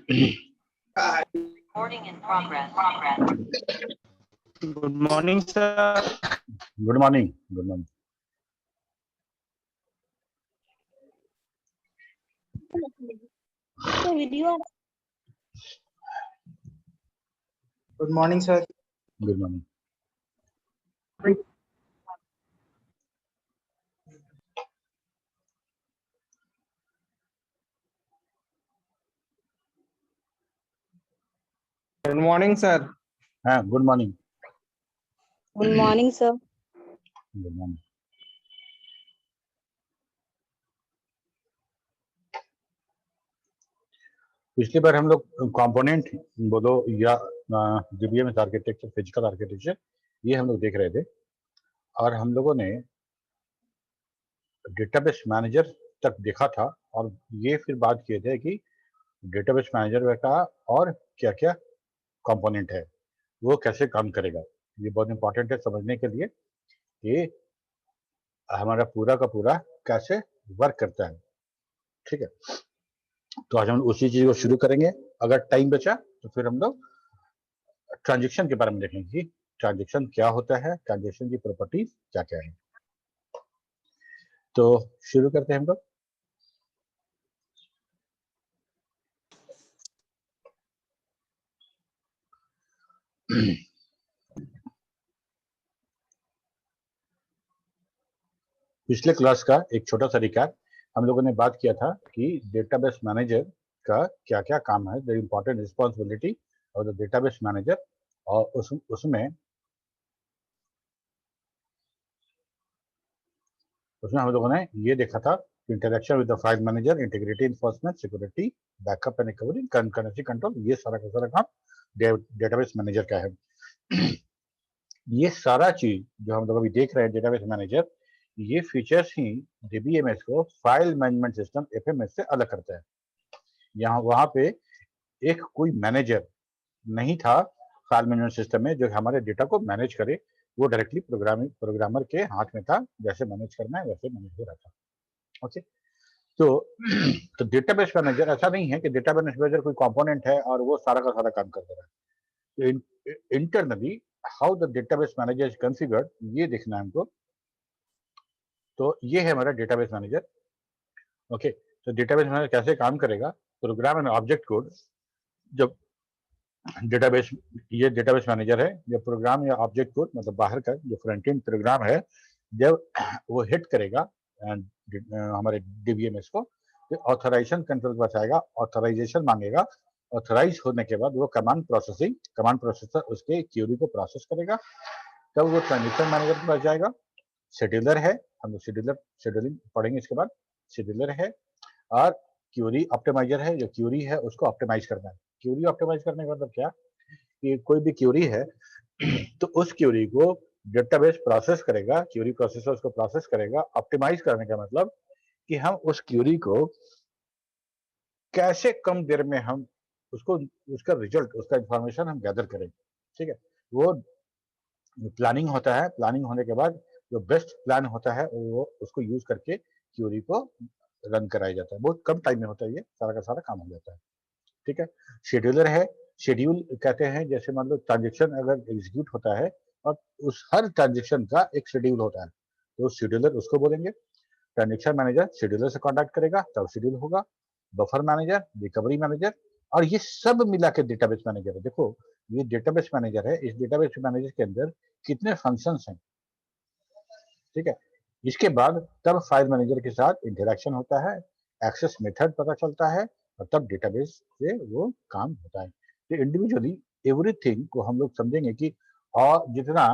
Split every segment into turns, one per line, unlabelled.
Recording in progress.
Good morning, sir.
Good morning. Good morning.
Good morning, sir.
Good morning.
Good morning, sir.
Good morning.
Good morning, sir.
Good morning. पिछली बार हम लोग component बोलो या DBMS architecture, physical architecture, ये हम लोग देख रहे थे और हम लोगों ने डेटाबेस मैनेजर तक देखा था और ये फिर बात किए थे कि डेटाबेस मैनेजर का और क्या क्या कंपोनेंट है, वो कैसे काम करेगा। ये बहुत इंपॉर्टेंट है समझने के लिए कि हमारा पूरा का पूरा कैसे वर्क करता है। ठीक है, तो आज हम उसी चीज को शुरू करेंगे। अगर टाइम बचा तो फिर हम लोग ट्रांजेक्शन के बारे में देखेंगे कि ट्रांजेक्शन क्या होता है, ट्रांजेक्शन की प्रॉपर्टीज क्या क्या है। तो शुरू करते हैं हम लोग। पिछले क्लास का एक छोटा सा रिकैप, हम लोगों ने बात किया था कि डेटाबेस मैनेजर का क्या क्या काम है, the important responsibility of the database manager, और उसमें हम लोगों ने ये देखा था interaction with the file manager, integrity enforcement, security, backup and recovery, concurrency control, ये सारा का सारा काम डेटाबेस मैनेजर का है। ये सारा चीज जो हम लोग अभी देख रहे हैं डेटाबेस मैनेजर, ये फीचर्स ही डीबीएमएस को फाइल मैनेजमेंट सिस्टम एफएमएस से अलग करता है। यहाँ वहां पे एक कोई मैनेजर नहीं था फाइल मैनेजमेंट सिस्टम में जो हमारे डेटा को मैनेज करे, वो डायरेक्टली प्रोग्रामर के हाथ में था, जैसे मैनेज करना है वैसे मैनेज हो रहा था। ओके, तो डेटाबेस मैनेजर ऐसा नहीं है कि डेटाबेस मैनेजर कोई कंपोनेंट है और वो सारा का सारा काम कर रहा है। Internally how the database manager is configured, ये देखना है हमको। तो ये है हमारा डेटाबेस मैनेजर। ओके, तो डेटाबेस मैनेजर कैसे काम करेगा, प्रोग्राम एंड ऑब्जेक्ट कोड। जब डेटाबेस, ये डेटाबेस मैनेजर है, जब प्रोग्राम या ऑब्जेक्ट कोड मतलब बाहर का जो फ्रंट एंड प्रोग्राम है, जब वो हिट करेगा हमारे डीबीएमएस को, तो ऑथराइजेशन कंट्रोल बचाएगा, ऑथराइजेशन मांगेगा। ऑथराइज होने के बाद वो कमांड प्रोसेसर उसके क्यूरी को प्रोसेस करेगा, तब वो ट्रांजेक्शन मैनेजर के पास जाएगा। शेड्यूलर है, हम लोग शेड्यूलिंग पढ़ेंगे इसके बाद। शेड्यूलर है और क्यूरी ऑप्टिमाइजर है, जो क्यूरी है उसको ऑप्टिमाइज करना है। क्यूरी ऑप्टिमाइज करने का मतलब क्या कि कोई भी क्यूरी है तो उस क्यूरी को डेटाबेस प्रोसेस करेगा, क्यूरी प्रोसेसर उसको प्रोसेस करेगा। ऑप्टिमाइज करने का मतलब कि हम उस क्यूरी को कैसे कम देर में हम उसको उसका रिजल्ट, उसका इंफॉर्मेशन हम गैदर करें। ठीक है, वो प्लानिंग होता है। प्लानिंग होने के बाद जो बेस्ट प्लान होता है वो उसको यूज करके क्यूरी को रन कराया जाता है। बहुत कम टाइम में होता है, ये सारा का सारा काम हो जाता है। ठीक है, शेड्यूलर है। शेड्यूल कहते हैं, जैसे मान लो ट्रांजेक्शन अगर एग्जीक्यूट होता है और उस हर ट्रांजेक्शन का एक शेड्यूल होता है, तो शेड्यूलर उसको बोलेंगे। ट्रांजेक्शन मैनेजर शेड्यूलर से कॉन्टैक्ट करेगा तब शेड्यूल होगा। बफर मैनेजर, रिकवरी मैनेजर, और ये सब मिला के डेटाबेस मैनेजर है। देखो, ये डेटाबेस मैनेजर है, इस डेटाबेस मैनेजर के अंदर कितने फंक्शंस हैं। ठीक है, इसके बाद तब फाइल मैनेजर के साथ इंटरेक्शन होता है, एक्सेस मेथड पता चलता है, और तब डेटाबेस से वो काम होता है। तो इंडिविजुअली एवरीथिंग को हम लोग समझेंगे कि और जितना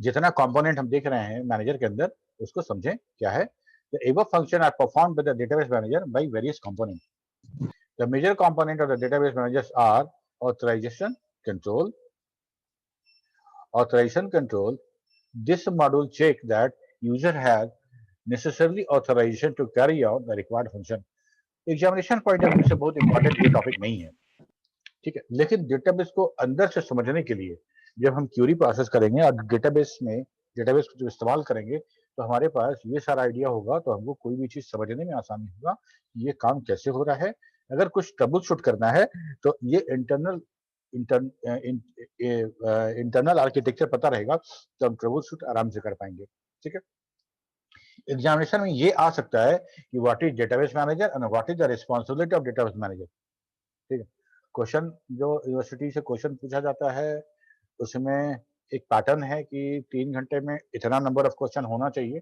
जितना कंपोनेंट हम देख रहे हैं मैनेजर के अंदर, उसको समझें क्या है। The above function are performed by the database manager by various components. The major component of the database managers are authorization control. Authorization control. This module check that user has necessarily authorization to carry out the required function. Examination point of view से बहुत important ये topic नहीं है, ठीक है, लेकिन database को अंदर से समझने के लिए जब हम क्यूरी प्रोसेस करेंगे और डेटाबेस को जब इस्तेमाल करेंगे तो हमारे पास ये सारा आइडिया होगा, तो हमको कोई भी चीज समझने में आसानी होगा, ये काम कैसे हो रहा है अगर कुछ ट्रबल शूट करना है तो ये इंटरनल आर्किटेक्चर पता रहेगा तो हम ट्रबल शूट आराम से कर पाएंगे। ठीक है, एग्जामिनेशन में ये आ सकता है कि what is database manager and what is the responsibility of database manager. ठीक है, क्वेश्चन जो यूनिवर्सिटी से क्वेश्चन पूछा जाता है उसमें एक पैटर्न है कि 3 घंटे में इतना नंबर ऑफ क्वेश्चन होना चाहिए।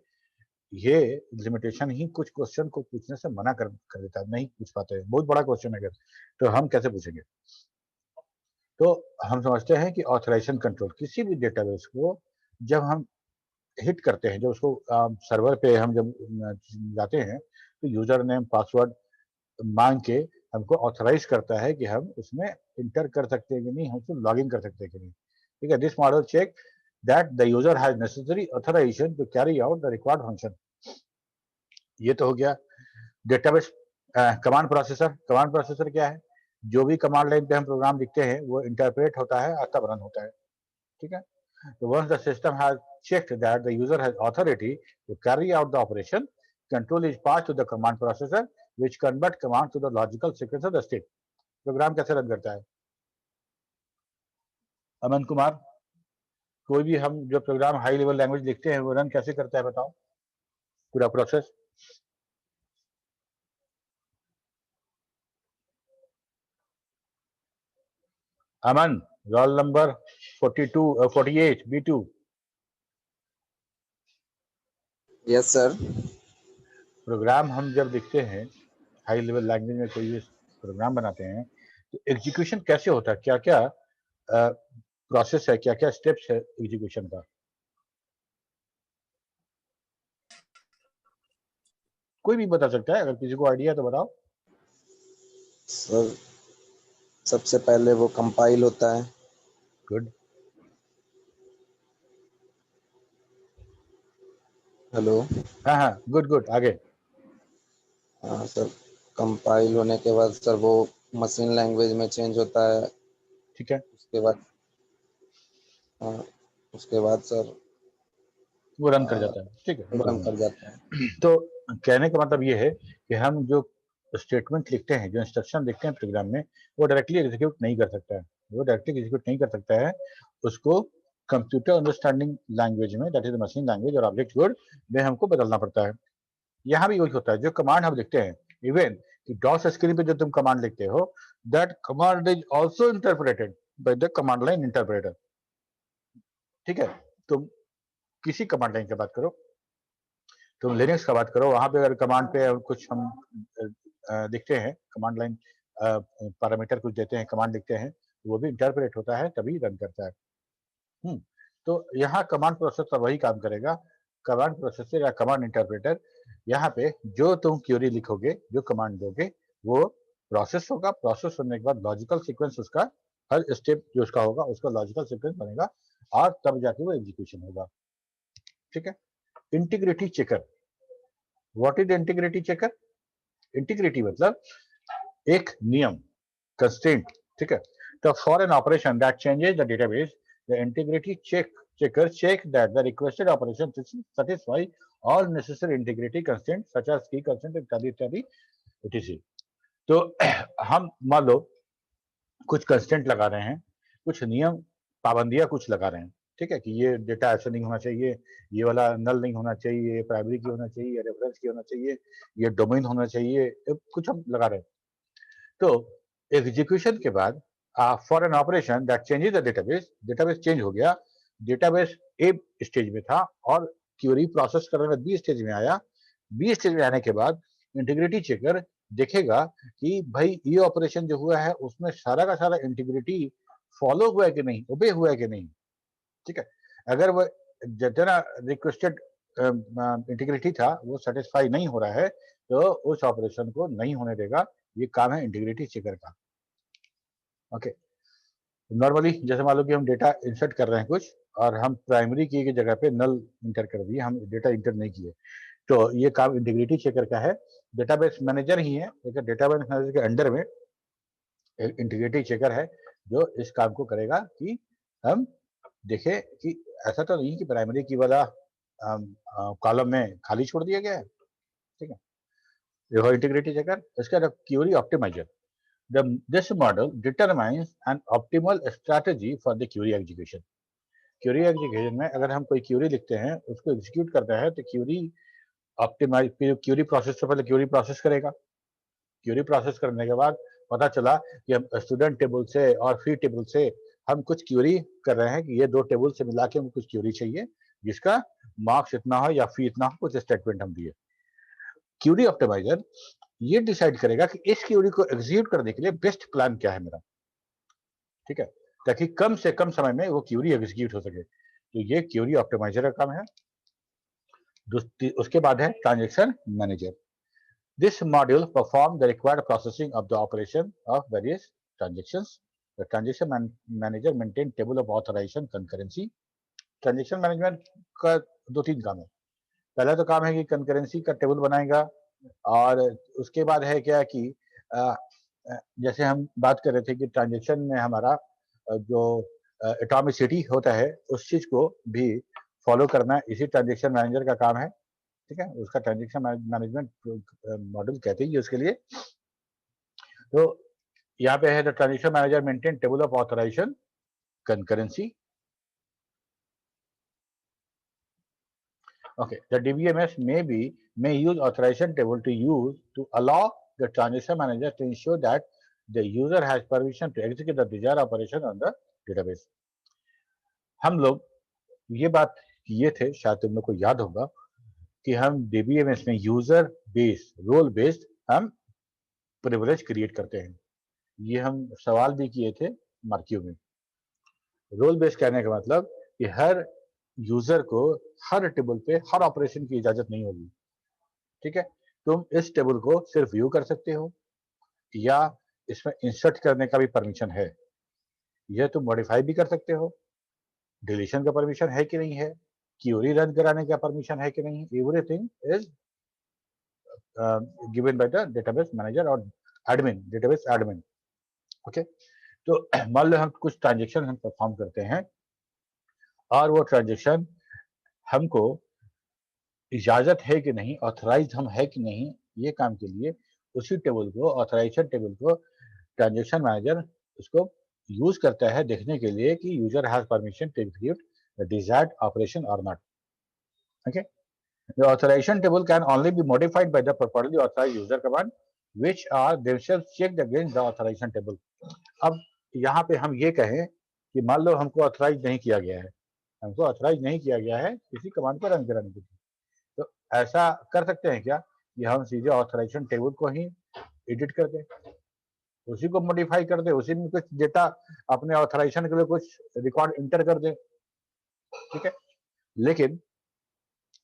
ये लिमिटेशन ही कुछ क्वेश्चन को पूछने से मना कर देता है, नहीं पूछ पाते हैं। बहुत बड़ा क्वेश्चन है अगर तो हम कैसे पूछेंगे। तो हम समझते हैं कि ऑथराइजेशन कंट्रोल, किसी भी डेटाबेस को जब हम हिट करते हैं, जब उसको सर्वर पे हम जब जाते हैं तो यूजर नेम पासवर्ड मांग के हमको ऑथराइज करता है कि हम उसमें इंटर कर सकते हैं कि नहीं, हम उसको लॉग इन कर सकते हैं कि नहीं। ठीक है, this model check that the user has necessary authorization to carry out the required function. ये तो हो गया database command processor. Command processor क्या है? जो भी कमांड लाइन पे हम प्रोग्राम लिखते हैं वो इंटरप्रेट होता है और तब रन होता है। ठीक है, so once the system has checked that the user has authority to carry out the operation, control is passed to the command processor, which convert command to the logical sequence of the state. Program कैसे run करता है? अमन कुमार, कोई भी हम जो programme high level language लिखते हैं वो रन कैसे करता है बताओ, पूरा process. Aman, roll number 48 B2।
Yes sir.
Program हम जब लिखते हैं हाई लेवल लैंग्वेज में, कोई भी प्रोग्राम बनाते हैं तो एग्जीक्यूशन कैसे होता है, क्या क्या प्रोसेस है, क्या क्या स्टेप्स है एग्जीक्यूशन का? कोई भी बता सकता है, अगर किसी को आइडिया तो बताओ।
सर सबसे पहले वो कंपाइल होता है।
गुड।
हेलो।
हाँ हाँ, गुड गुड, आगे।
हाँ सर, कंपाइल होने के बाद सर वो मशीन लैंग्वेज में चेंज होता है।
ठीक है,
उसके बाद उसके बाद सर
वो रन कर जाता है। ठीक है,
रन कर जाता है।
तो कहने का मतलब ये है कि हम जो स्टेटमेंट लिखते हैं, जो इंस्ट्रक्शन लिखते हैं प्रोग्राम में, वो डायरेक्टली एग्जीक्यूट नहीं कर सकता है। वो डायरेक्टली एग्जीक्यूट नहीं कर सकता है, उसको कंप्यूटर अंडरस्टैंडिंग लैंग्वेज में, दैट इज मशीन लैंग्वेज और ऑब्जेक्ट कोड में हमको बदलना पड़ता है। यहाँ भी वही होता है, जो कमांड हम लिखते हैं, इवन कि डॉस स्क्रीन पे जो तुम कमांड लिखते हो, that command is also interpreted by the command line interpreter. ठीक है, तुम किसी कमांड लाइन की बात करो, तुम लिनक्स का बात करो, वहां पे अगर कमांड पे कुछ हम लिखते हैं, कमांड लाइन पैरामीटर कुछ देते हैं, कमांड लिखते हैं, वो भी इंटरप्रेट होता है तभी रन करता है। तो यहाँ कमांड प्रोसेसर वही काम करेगा। कमांड प्रोसेसर या कमांड इंटरप्रेटर, यहाँ पे जो तुम क्वेरी लिखोगे, जो कमांड दोगे, वो प्रोसेस होगा। प्रोसेस होने के बाद लॉजिकल सीक्वेंस, उसका हर स्टेप जो उसका होगा उसका लॉजिकल सीक्वेंस बनेगा और तब जाके वो एग्जीक्यूशन होगा। ठीक है, integrity checker. What is integrity checker? Integrity मतलब एक नियम, कंस्ट्रेंट। ठीक है, तो for an operation that changes the database, the integrity checker check that the requested operation satisfy all necessary integrity constraints such as key constraint इत्यादि इत्यादि etc। तो हम मान लो कुछ कंस्टेंट लगा रहे हैं, कुछ नियम पाबंदियां कुछ लगा रहे हैं। ठीक है, कि ये डेटा ऐसे नहीं होना चाहिए, ये वाला नल नहीं होना चाहिए, ये प्राइमरी की होना चाहिए, ये रेफरेंस की होना चाहिए, ये डोमेन होना चाहिए, कुछ हम लगा रहे हैं। तो एग्जीक्यूशन के बाद for an operation that changes the database, database change हो गया, डेटाबेस ए स्टेज में था और क्वेरी प्रोसेस करने में बी स्टेज में आया। बी स्टेज में आने के बाद इंटीग्रिटी चेकर देखेगा कि भाई ये ऑपरेशन जो हुआ है उसमें सारा का सारा इंटीग्रिटी फॉलो हुआ है कि नहीं, ओबे हुआ है कि नहीं। ठीक है, अगर वो जितना रिक्वेस्टेड इंटीग्रिटी था वो सेटिस्फाई नहीं हो रहा है तो उस ऑपरेशन को नहीं होने देगा। ये काम है इंटीग्रिटी चेकर का। ओके, नॉर्मली जैसे मान लो कि हम डेटा इंसर्ट कर रहे हैं कुछ और हम प्राइमरी की की जगह पे नल इंटर कर दिए, हम डेटा इंटर नहीं किए, तो ये काम इंटीग्रिटी चेकर का है। डेटाबेस मैनेजर ही है, लेकिन डेटाबेस मैनेजर के अंडर में एक इंटीग्रिटी चेकर है जो इस काम को करेगा कि हम देखें कि ऐसा तो नहीं कि प्राइमरी की वाला कॉलम में खाली छोड़ दिया गया है। ठीक है, देखो इंटीग्रिटी चेकर, इसका query optimizer, this model determines an optimal strategy for the query execution. Query execution में अगर हम कोई क्यूरी लिखते हैं, उसको एग्जीक्यूट करता है, तो क्यूरी ऑप्टिमाइज, क्यूरी प्रोसेस से पहले क्यूरी प्रोसेस करेगा। क्यूरी प्रोसेस करने के बाद पता चला कि हम स्टूडेंट टेबल से और फी टेबल से हम कुछ क्यूरी कर रहे हैं कि ये दो टेबल से मिला के हमको कुछ क्यूरी चाहिए जिसका मार्क्स इतना हो या फी इतना हो, कुछ स्टेटमेंट हम दिए। क्यूरी ऑप्टिमाइजर ये डिसाइड करेगा कि इस क्यूरी को एग्जीक्यूट करने के लिए बेस्ट प्लान क्या है मेरा, ठीक है, ताकि कम से कम समय में वो क्यूरी एग्जीक्यूट हो सके। तो ये क्यूरी ऑप्टिमाइजर का काम है। उसके बाद है transaction manager. This module perform the required processing of the operation of various transactions. The transaction manager maintain table of authorization concurrency. Transaction management का दो तीन काम है। पहला तो काम है कि कंकरेंसी का टेबल बनाएगा, और उसके बाद है क्या कि जैसे हम बात कर रहे थे कि ट्रांजैक्शन में हमारा जो एटॉमिसिटी होता है उस चीज को भी फॉलो करना इसी ट्रांजैक्शन मैनेजर का काम है, ठीक है। उसका ट्रांजैक्शन मैनेजमेंट मॉडल कहते हैं उसके लिए। तो यहाँ पे है the transaction manager maintain table of authorization concurrency. Okay, the DBMS may use authorization table to allow the transaction manager to ensure that the user has permission to execute the desired operation on the database. हम लोग ये बात किए थे, शायद तुम लोग को याद होगा कि हम DBMS में यूजर बेस्ड रोल बेस्ड हम प्रिविलेज क्रिएट करते हैं। ये हम सवाल भी किए थे मार्क्यू में। रोल बेस्ड कहने का मतलब कि हर यूजर को हर टेबल पे हर ऑपरेशन की इजाजत नहीं होगी, ठीक है। तुम इस टेबल को सिर्फ व्यू कर सकते हो या इसमें इंसर्ट करने का भी परमिशन है, यह तुम मॉडिफाई भी कर सकते हो, डिलीशन का परमिशन है कि नहीं है, क्यूरी रन कराने का परमिशन है कि नहीं, everything is given by the database manager और एडमिन, डेटाबेस एडमिन। ओके, तो मान लो हम कुछ ट्रांजेक्शन हम परफॉर्म करते हैं और वो ट्रांजेक्शन हमको इजाजत है कि नहीं, ऑथराइज हम है कि नहीं, ये काम के लिए उसी टेबल को, ऑथराइजेशन टेबल को ट्रांजैक्शन मैनेजर उसको यूज करता है देखने के लिए कि user has permission to execute the desired operation or not. Okay, the authorization table can only be modified by the properly authorized user command which are themselves checked against the authorization table. अब यहाँ पे हम ये कहें कि मान लो हमको authorise नहीं किया गया है, हमको ऑथराइज नहीं किया गया है किसी कमांड को रन कराने के लिए, तो ऐसा कर सकते हैं क्या कि हम सीधे ऑथराइजेशन टेबल को ही एडिट कर दें, उसी को मॉडिफाई कर दें, उसी में कुछ डेटा अपने ऑथराइजेशन के लिए कुछ रिकॉर्ड इंटर कर दें, ठीक है। लेकिन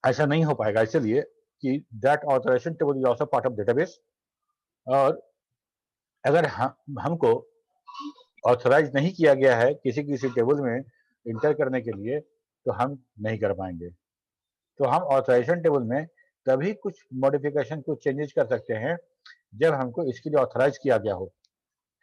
ऐसा नहीं हो पाएगा, इसलिए कि that authorization table is also part of database, और अगर हमको ऑथराइज नहीं किया गया है किसी टेबल में इंटर करने के लिए तो हम नहीं कर पाएंगे। तो हम ऑथराइजेशन टेबल में तभी कुछ मॉडिफिकेशन, कुछ चेंजेस कर सकते हैं जब हमको इसके लिए ऑथराइज किया गया हो,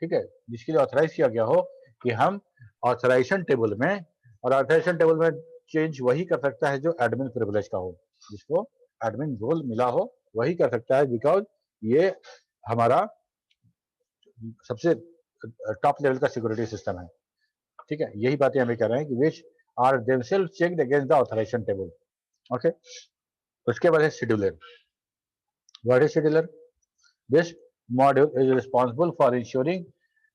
ठीक है, जिसके लिए ऑथराइज किया गया हो कि हम ऑथराइजेशन टेबल में, और ऑथराइजेशन टेबल में चेंज वही कर सकता है जो एडमिन प्रिविलेज का हो, जिसको एडमिन रोल मिला हो वही कर सकता है, बिकॉज ये हमारा सबसे टॉप लेवल का सिक्योरिटी सिस्टम है, ठीक है। यही बातें हमें कह रहे हैं कि which are themselves checked against the authorization table. Okay, उसके बाद है scheduler. What is scheduler? This module is responsible for ensuring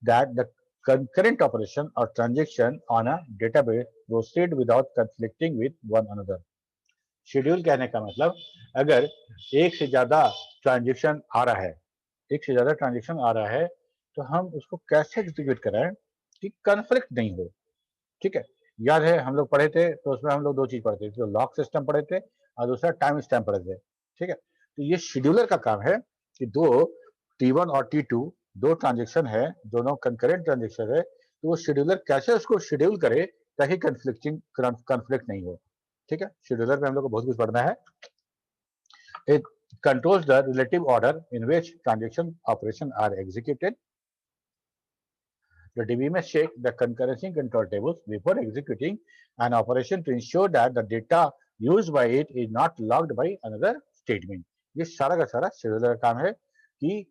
that the concurrent operation or transaction on a database proceed without conflicting with one another. Schedule कहने का मतलब अगर एक से ज्यादा ट्रांजेक्शन आ रहा है, एक से ज्यादा ट्रांजेक्शन आ रहा है तो हम उसको कैसे एग्जीक्यूट कराएं कि कॉन्फ्लिक्ट नहीं हो, ठीक है। याद है हम लोग पढ़े थे, तो उसमें हम लोग दो चीज पढ़ते थे, तो लॉक सिस्टम पढ़े थे और दूसरा टाइम स्टैम्प पढ़े थे, ठीक है। तो ये शेड्यूलर का काम है कि दो T1 और T2 दो ट्रांजेक्शन है, दोनों कंकरेंट ट्रांजेक्शन है, तो वो शेड्यूलर कैसे उसको शेड्यूल करे ताकि कॉन्फ्लिक्ट नहीं हो, ठीक है। शेड्यूलर में हम लोग को बहुत कुछ पढ़ना है। It controls the relative order in which transaction operation are executed. The DBMS check the concurrency control tables before executing an operation to ensure that the data used by it is not logged by another statement. ये सारा का सारा scheduler का काम है कि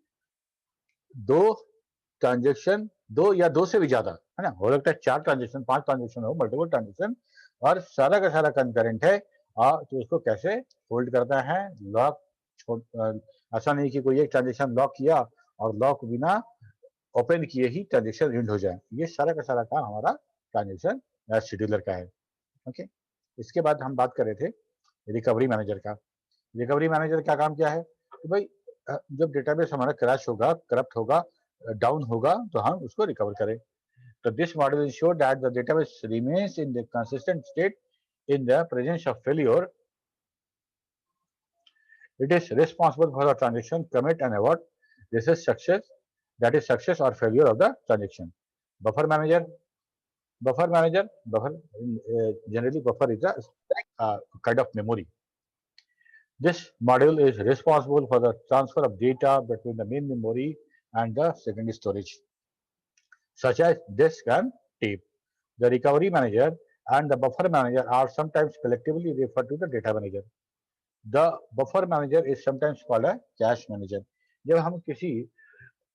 दो transaction, दो या दो से भी ज्यादा, है ना, हो सकता है 4 ट्रांजेक्शन 5 ट्रांजेक्शन हो, मल्टीपल ट्रांजेक्शन, और सारा का सारा कंकरेंट है, तो उसको कैसे होल्ड करता है। लॉक ऐसा नहीं कि कोई एक ट्रांजेक्शन लॉक किया और लॉक बिना ओपन किए ही ट्रांजेक्शन एंड हो जाए। ये सारा का सारा काम हमारा ट्रांजेक्शन शेड्यूलर का है। ओके, इसके बाद हम बात कर रहे थे रिकवरी मैनेजर का। रिकवरी मैनेजर का काम क्या है कि भाई जब डेटाबेस हमारा क्रैश होगा, करप्ट होगा, डाउन होगा, तो हम उसको रिकवर करें। तो this model ensure that the database remains in the consistent state in the presence of failure. It is responsible for the transaction commit and abort. This is success, that is success or failure of the transaction. Buffer manager, generally buffer is a kind of memory. This module is responsible for the transfer of data between the main memory and the secondary storage, such as disk and tape. The recovery manager and the buffer manager are sometimes collectively referred to the data manager. The buffer manager is sometimes called a cache manager. जब हम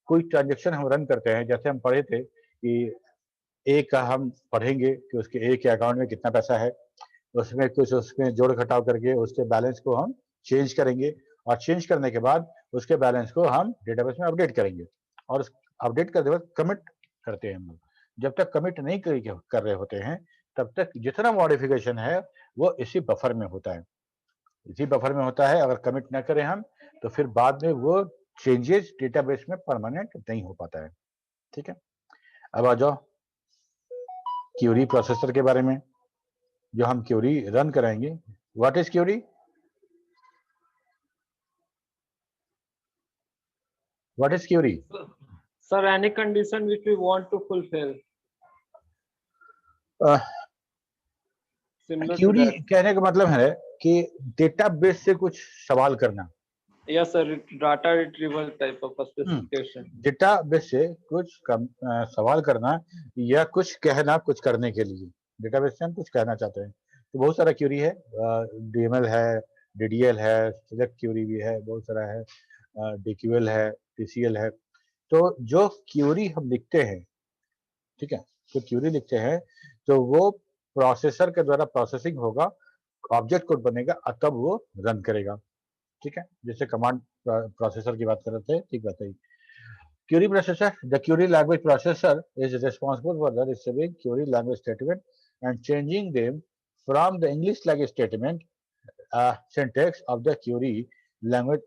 कोई transaction हम run करते हैं, जैसे हम पढ़े थे कि ए का हम पढ़ेंगे कि उसके ए के अकाउंट में कितना पैसा है, उसमें कुछ उसमें जोड़ घटाव करके उसके बैलेंस को हम चेंज करेंगे, और चेंज करने के बाद उसके बैलेंस को हम डेटाबेस में अपडेट करेंगे, और अपडेट करते वक्त कमिट करते हैं हम लोग। जब तक कमिट नहीं कर रहे होते हैं तब तक जितना मॉडिफिकेशन है वो इसी बफर में होता है, इसी बफर में होता है। अगर कमिट ना करें हम तो फिर बाद में वो चेंजेस डेटाबेस में परमानेंट नहीं हो पाता है। ठीक है, अब आ जाओ क्यूरी प्रोसेसर के बारे में, जो हम क्यूरी रन कराएंगे। What is query? What is query?
Sir, any condition which we want to fulfill. Similar to
query
that.
कहने का मतलब है कि डेटाबेस से कुछ सवाल करना।
Yes, sir. Data retrieval type of a specification.
Database से कुछ सवाल करना या कुछ कहना, कुछ करने के लिए डेटाबेस से हम कुछ कहना चाहते हैं। तो बहुत सारा क्यूरी है, डीएमएल है, डीडीएल है, सिलेक्ट क्यूरी भी है, बहुत सारा है, डीक्यूएल है, टीसीएल है। तो जो क्यूरी हम लिखते हैं, ठीक है, जो क्यूरी लिखते हैं तो वो प्रोसेसर के द्वारा प्रोसेसिंग होगा, ऑब्जेक्ट कोड बनेगा, तब वो रन करेगा। ठीक है, जैसे कमांड प्रोसेसर की बात कर रहे थे, ठीक बात है। Query processor, the query language processor is responsible for the receiving query language statement and changing them from the English language statement syntax of the query language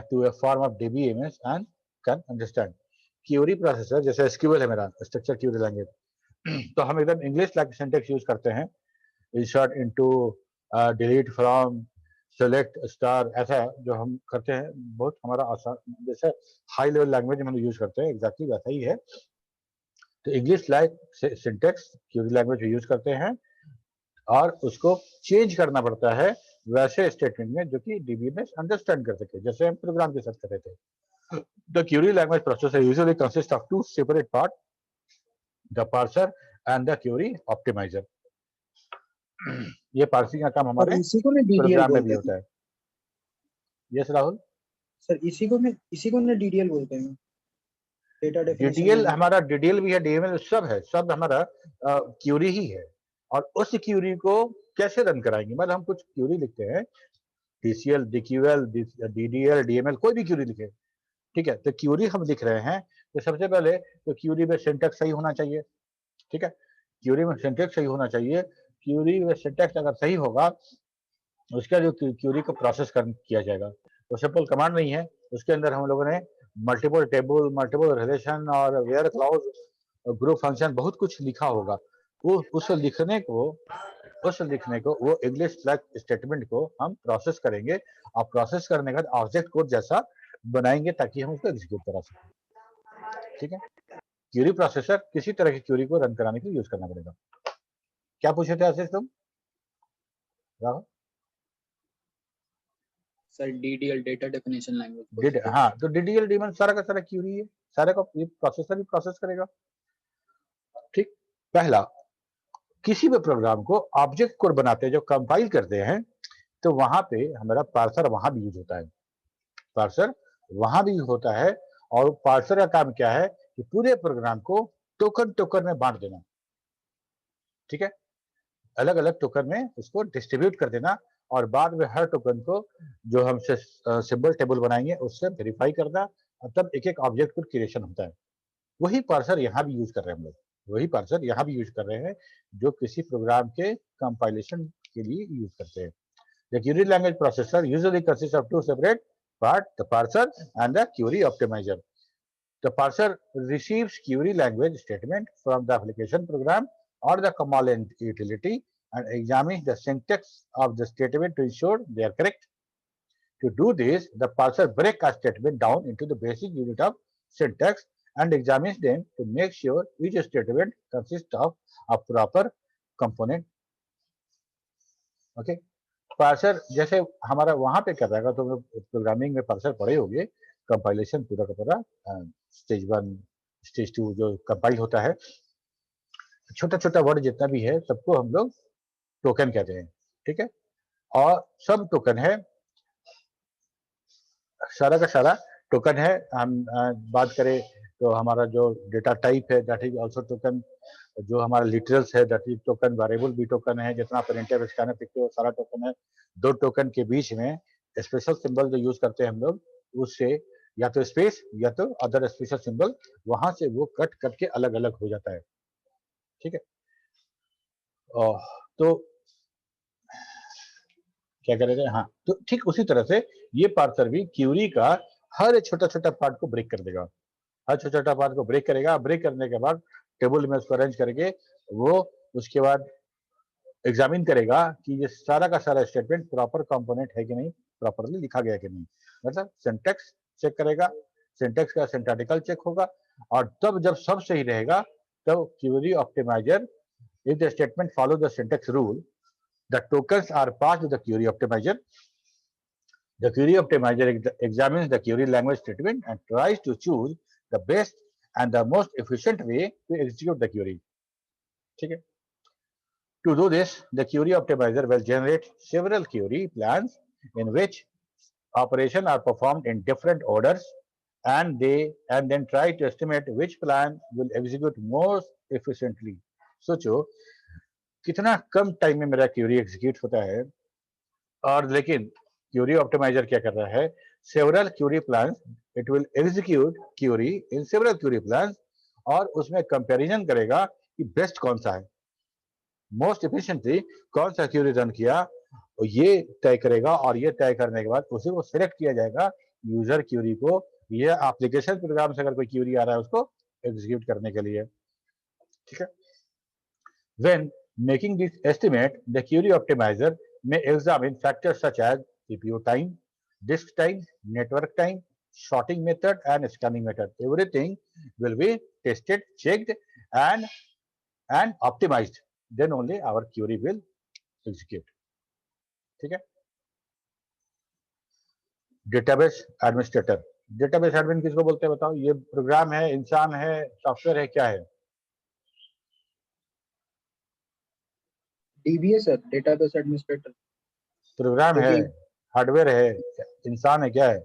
to a form of DBMS and can understand. Query processor जैसे SQL है मेरा, structure Curie language, तो हम एकदम English language syntax use करते हैं, insert into, delete from, select, star, ऐसा जो हम करते हैं बहुत हमारा आसान, जैसे हाई लेवल लैंग्वेज हम यूज करते हैं, एग्जैक्टली वैसा ही है। तो English language syntax Curie language use करते हैं और उसको चेंज करना पड़ता है वैसे स्टेटमेंट में जो कि डीबीएमएस अंडरस्टैंड कर सके, जैसे हम प्रोग्राम के साथ कर रहे थे। The query language processor usually consist of 2 separate part, the parser and the query optimiser. ये पार्सिंग का काम हमारे
इसी को मैं डीडीएल
प्रोग्राम में भी
बोलते
होता है। यस राहुल?
सर इसी को मैं डीडीएल बोलते हैं, डेटा डेफिनेशन।
डीडीएल हमारा, डीडीएल भी है, डीएमएल सब है, सब हमारा क्यूरी ही है। और उस क्यूरी को कैसे रन कराएंगे, मतलब हम कुछ क्यूरी लिखते हैं, टीसीएल, डीक्यूएल, डीडीएल, डीएमएल, कोई भी क्यूरी लिखे, ठीक है, तो क्यूरी हम लिख रहे हैं तो सबसे पहले तो क्यूरी में सिंटैक्स सही होना चाहिए। ठीक है, क्यूरी में सिंटैक्स सही होना चाहिए। क्यूरी में सिंटैक्स अगर सही होगा उसका जो क्यूरी को प्रोसेस किया जाएगा, वो सिंपल कमांड नहीं है, उसके अंदर हम लोगों ने मल्टीपल टेबल, मल्टीपल रिलेशन और वेयर क्लाउज, ग्रुप फंक्शन, बहुत कुछ लिखा होगा। वो उस लिखने को वो इंग्लिश लैंग्वेज स्टेटमेंट को हम प्रोसेस करेंगे, और प्रोसेस करने के बाद ऑब्जेक्ट कोड जैसा बनाएंगे ताकि हम उसको एग्जीक्यूट करा सकें। ठीक है, क्यूरी प्रोसेसर किसी तरह की क्यूरी को रन कराने के लिए यूज करना पड़ेगा। क्या पूछे थे आशीष तुम? Rahul?
Sir DDL, data definition language.
हाँ, तो डीडीएल डीमन सारा का सारा क्यूरी है, सारे का ये प्रोसेसर ही प्रोसेस करेगा। ठीक, पहला, किसी भी प्रोग्राम को ऑब्जेक्ट कोड बनाते हैं, जो कंपाइल करते हैं, तो वहां पे हमारा पार्सर वहां भी यूज होता है, पार्सर वहां भी होता है। और पार्सर का काम क्या है कि पूरे प्रोग्राम को टोकन टोकन में बांट देना, ठीक है, अलग अलग टोकन में उसको डिस्ट्रीब्यूट कर देना, और बाद में हर टोकन को जो हम सिंबल टेबल बनाएंगे उससे वेरीफाई करना, और तब एक एक ऑब्जेक्ट को क्रिएशन होता है। वही पार्सर यहाँ भी यूज कर रहे हैं हम लोग, वही पार्सर यहाँ भी यूज कर रहे हैं जो किसी प्रोग्राम के कंपाइलेशन के लिए यूज करते हैं। The query language processor usually consists of two separate parts, the parser and the query optimizer. The parser receives query language statement from the application program or the command utility and examines the syntax of the statement to ensure they are correct. To do this, the parser breaks a statement down into the basic unit of syntax and examines them to make sure each statement consists of a proper component. Okay. Parser जैसे हमारा वहां पे कर रहेगा, तो programming में parser पढ़े होंगे, कंपाइलेशन पूरा का पूरा स्टेज 1 स्टेज 2 जो कंपाइल होता है, छोटा छोटा वर्ड जितना भी है सबको हम लोग टोकन कहते हैं, ठीक है। और सब टोकन है, सारा का सारा टोकन है। हम बात करें तो हमारा जो डेटा टाइप है दैट इज आल्सो टोकन, जो हमारा लिटरल्स है दैट इज टोकन, वेरिएबल भी टोकन है, जितना प्रिंटर स्कैनर पिक्चर वो सारा टोकन है। दो टोकन के बीच में स्पेशल सिंबल जो यूज करते हैं हम लोग, उससे या तो स्पेस या तो अदर स्पेशल सिंबल, वहां से वो कट करके अलग अलग हो जाता है, ठीक है। तो क्या करेंगे, हाँ, तो ठीक उसी तरह से ये पार्सर भी क्यूरी का हर छोटा छोटा पार्ट को ब्रेक कर देगा, हर छोटा छोटा पार्ट को ब्रेक करेगा। ब्रेक करने के बाद टेबल में उसको अरेंज करके वो उसके बाद एग्जामिन करेगा कि ये सारा का सारा स्टेटमेंट प्रॉपर कंपोनेंट है कि नहीं, प्रॉपरली लिखा गया कि नहीं, मतलब सिंटैक्स चेक करेगा, सिंटैक्स का सिंटैक्टिकल चेक होगा, और तब जब सब सही रहेगा तब query optimiser, if the statement follow the syntax rule, the tokens are passed to the query optimizer. The query optimizer examines the query language statement and tries to choose the best and the most efficient way to execute the query. Okay. To do this, the query optimizer will generate several query plans in which operations are performed in different orders, and then try to estimate which plan will execute most efficiently. सोचो कितना कम time में मेरा Curie execute होता है, और लेकिन Curie optimiser क्या कर रहा है, several query plans, it will execute query in several query plans, और उसमें कंपैरिजन करेगा कि बेस्ट कौन सा है, मोस्ट एफिशिएंटली कौन सा क्यूरी रन किया, और ये तय करेगा। और ये तय करने के बाद उसे वो सिलेक्ट किया जाएगा यूजर क्यूरी को, ये एप्लीकेशन प्रोग्राम से अगर कोई क्यूरी आ रहा है उसको एग्जीक्यूट करने के लिए, ठीक है। When making this estimate, the query optimizer may examine factors such as CPU time, disk time, network time, sorting method, and scanning method. Everything will be tested, checked, and optimized. Then only our query will execute. ठीक है। Database administrator, database admin किसको बोलते हैं बताओ? ये programme है, इंसान है, सॉफ्टवेयर है, क्या है?
DBA sir, database administrator.
Program है, हार्डवेयर है, इंसान है, क्या है?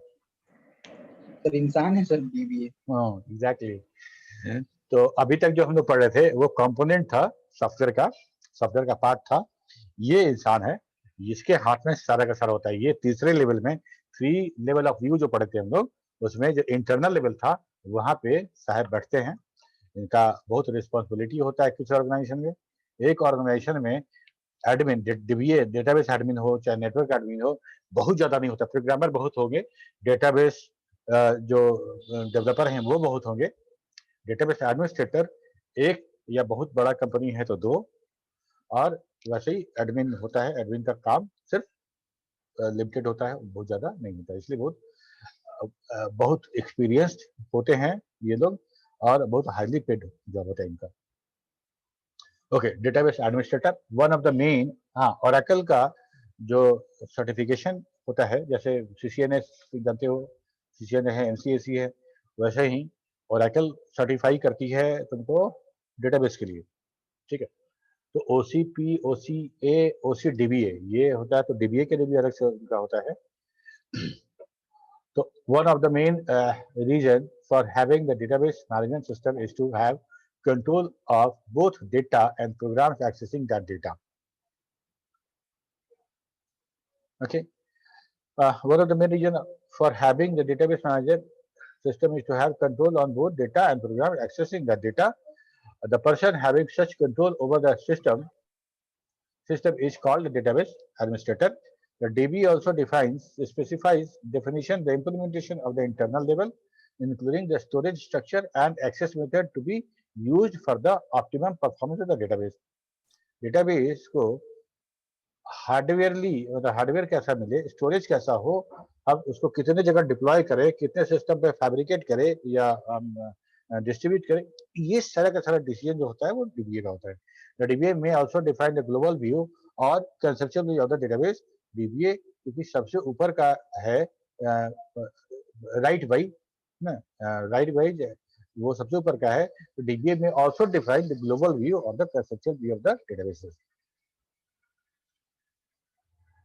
सर इंसान है सर डीबीए।
एग्जैक्टली। तो अभी तक जो हम लोग पढ़ रहे थे वो कंपोनेंट था, सॉफ्टवेयर का पार्ट था। ये इंसान है, इसके हाथ में सारा का सारा होता है। ये तीसरे लेवल में 3 लेवल ऑफ व्यू जो पढ़े थे हम लोग, उसमें जो इंटरनल लेवल था वहां पे साहब बैठते हैं, इनका बहुत रिस्पॉन्सिबिलिटी होता है किसी ऑर्गेनाइजेशन में। एक ऑर्गेनाइजेशन में एडमिन, डीबीए डेटाबेस एडमिन हो चाहे नेटवर्क एडमिन हो, बहुत ज्यादा नहीं होता। प्रोग्रामर बहुत होंगे, डेटाबेस जो डेवलपर हैं वो बहुत होंगे। डेटाबेस एडमिनिस्ट्रेटर एक या बहुत बड़ा कंपनी है तो 2, और वैसे ही एडमिन होता है। एडमिन का काम सिर्फ लिमिटेड होता है, बहुत ज्यादा नहीं होता, इसलिए बहुत एक्सपीरियंस्ड होते हैं ये लोग, और बहुत हाईली पेड जॉब होता है इनका। Okay, database administrator one of the main, हाँ, ओरेकल का जो सर्टिफिकेशन होता है, जैसे सीसीएनएस जानते हो, सीसीएनए है, एमसीएसी है, वैसे ही ओरेकल सर्टिफाई करती है तुमको डेटाबेस के लिए, ठीक है। तो OCP, OCA, OCDBA ये होता है, तो DBA के लिए भी अलग से उनका होता है। तो one of the main reason for having the database management system is to have control of both data and programs accessing that data. Okay. One of the main reason for having the database management system is to have control on both data and programs accessing that data. The person having such control over the system is called the database administrator. The DB also specifies definition, the implementation of the internal level, including the storage structure and access method to be used for the optimum performance of the database. Database को हार्डवेयरली मतलब hardware कैसा मिले, storage कैसा हो, हम उसको कितने जगह डिप्लॉय करें, कितने सिस्टम पे फैब्रिकेट करें या डिस्ट्रीब्यूट करें, ये सारा का सारा डिसीजन जो होता है वो DBA का होता है. The DBA may also define the global view और conceptual view of the database. DBA क्योंकि सबसे ऊपर का है राइट बाई ना, राइट बाई वो सबसे ऊपर का है, तो DBA may also define the global view of the conceptual view of the databases.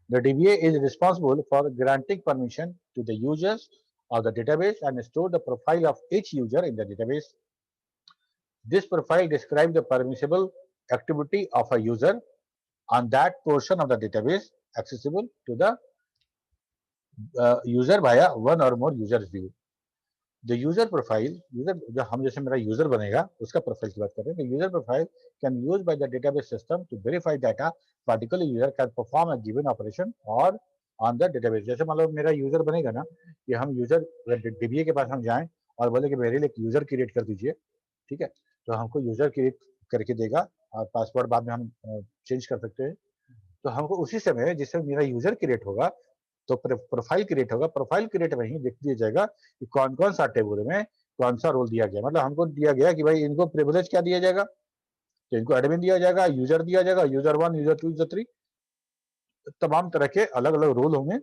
The DBA is responsible for granting permission to the users of the database and store the profile of each user in the database. This profile describes the permissible activity of a user on that portion of the database accessible to the user via one or more users view. The user profile, जो हम जैसे मेरा user बनेगा उसका profile की बात कर रहे हैं. The user profile can be used by the database system to verify data particular user can perform a given operation or on the database. जैसे मान लो मेरा यूजर बनेगा ना, कि हम यूजर DBA के पास हम जाएं और बोले कि मेरे लिए एक यूजर क्रिएट कर दीजिए, ठीक है, तो हमको यूजर क्रिएट करके देगा और पासवर्ड बाद में हम चेंज कर सकते हैं. तो हमको उसी समय जिससे मेरा यूजर क्रिएट होगा तो प्रोफाइल क्रिएट होगा, प्रोफाइल क्रिएट में ही देख दिया जाएगा कि कौन कौन सा टेबल में कौन सा रोल दिया गया. मतलब हमको दिया गया कि भाई इनको प्रिविलेज क्या दिया जाएगा, तो इनको एडमिन दिया जाएगा, यूजर दिया जाएगा, यूजर 1, यूजर 2, यूजर 3, तमाम तरह के अलग अलग रोल होंगे,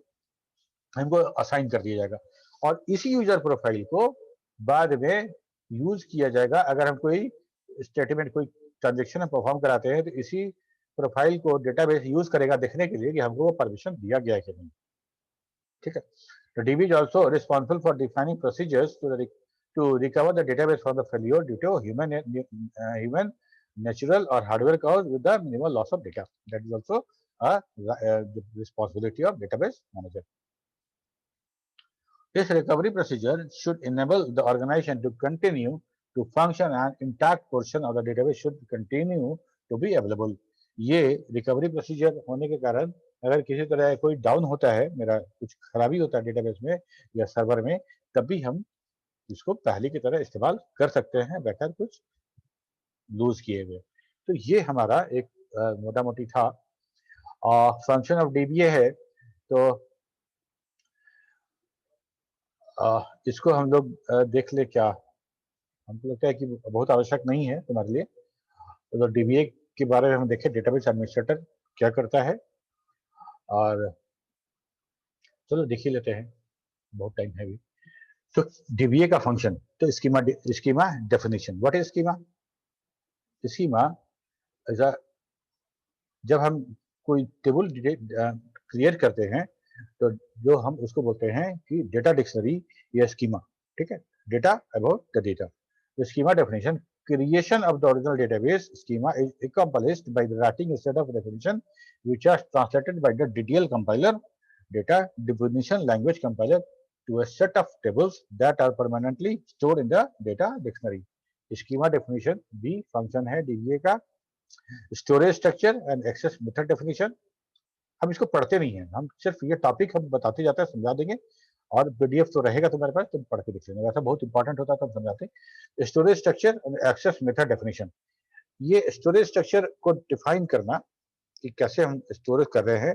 हमको असाइन कर दिया जाएगा. और इसी यूजर प्रोफाइल को बाद में यूज किया जाएगा अगर हम कोई स्टेटमेंट, कोई ट्रांजेक्शन परफॉर्म कराते हैं, तो इसी प्रोफाइल को डेटाबेस यूज करेगा देखने के लिए कि हमको वो परमिशन दिया गया है कि नहीं. ठीक है. तो DB is also responsible for defining procedures to recover the database from the failure due to human, natural or hardware cause with the minimal loss of data. That is also the responsibility of database manager. This recovery procedure should enable the organization to continue to function and intact portion of the database should continue to be available. ये recovery procedure होने के कारण अगर किसी तरह कोई down होता है, मेरा कुछ खराबी होता है डेटाबेस में या सर्वर में, तब भी हम इसको पहले की तरह इस्तेमाल कर सकते हैं बगैर कुछ लूज किए हुए. तो ये हमारा एक मोटा मोटी था. फंक्शन ऑफ DBA है, तो इसको हम लोग देख ले. क्या हमको लगता है कि बहुत आवश्यक नहीं है तुम्हारे लिए. तो DBA के बारे में हम देखें, डेटाबेस एडमिनिस्ट्रेटर क्या करता है, और चलो देख ही लेते हैं, बहुत टाइम है भी. तो DBA का फंक्शन, तो schema definition. What is schema? Schema जब हम कोई टेबल क्रिएट करते हैं तो जो हम उसको बोलते हैं कि डेटा डिक्शनरी या स्कीमा. ठीक है, data about the data. The schema definition: creation of the original database schema is accomplished by the writing a set of definition which are translated by the DDL compiler, data definition language compiler, to a set of tables that are permanently stored in the data dictionary. Schema definition भी function है DBA का. Storage structure and access method definition. हम इसको पढ़ते नहीं हैं, हम सिर्फ ये टॉपिक हम बताते जाते हैं, समझा देंगे, और PDF तो रहेगा तुम्हारे पास, तुम पढ़ के देख लेना. वैसा बहुत इंपॉर्टेंट होता है तो हम समझाते हैं. स्टोरेज स्ट्रक्चर और एक्सेस मेथड डेफिनेशन. ये स्टोरेज स्ट्रक्चर को डिफाइन करना कि कैसे हम स्टोरेज कर रहे हैं,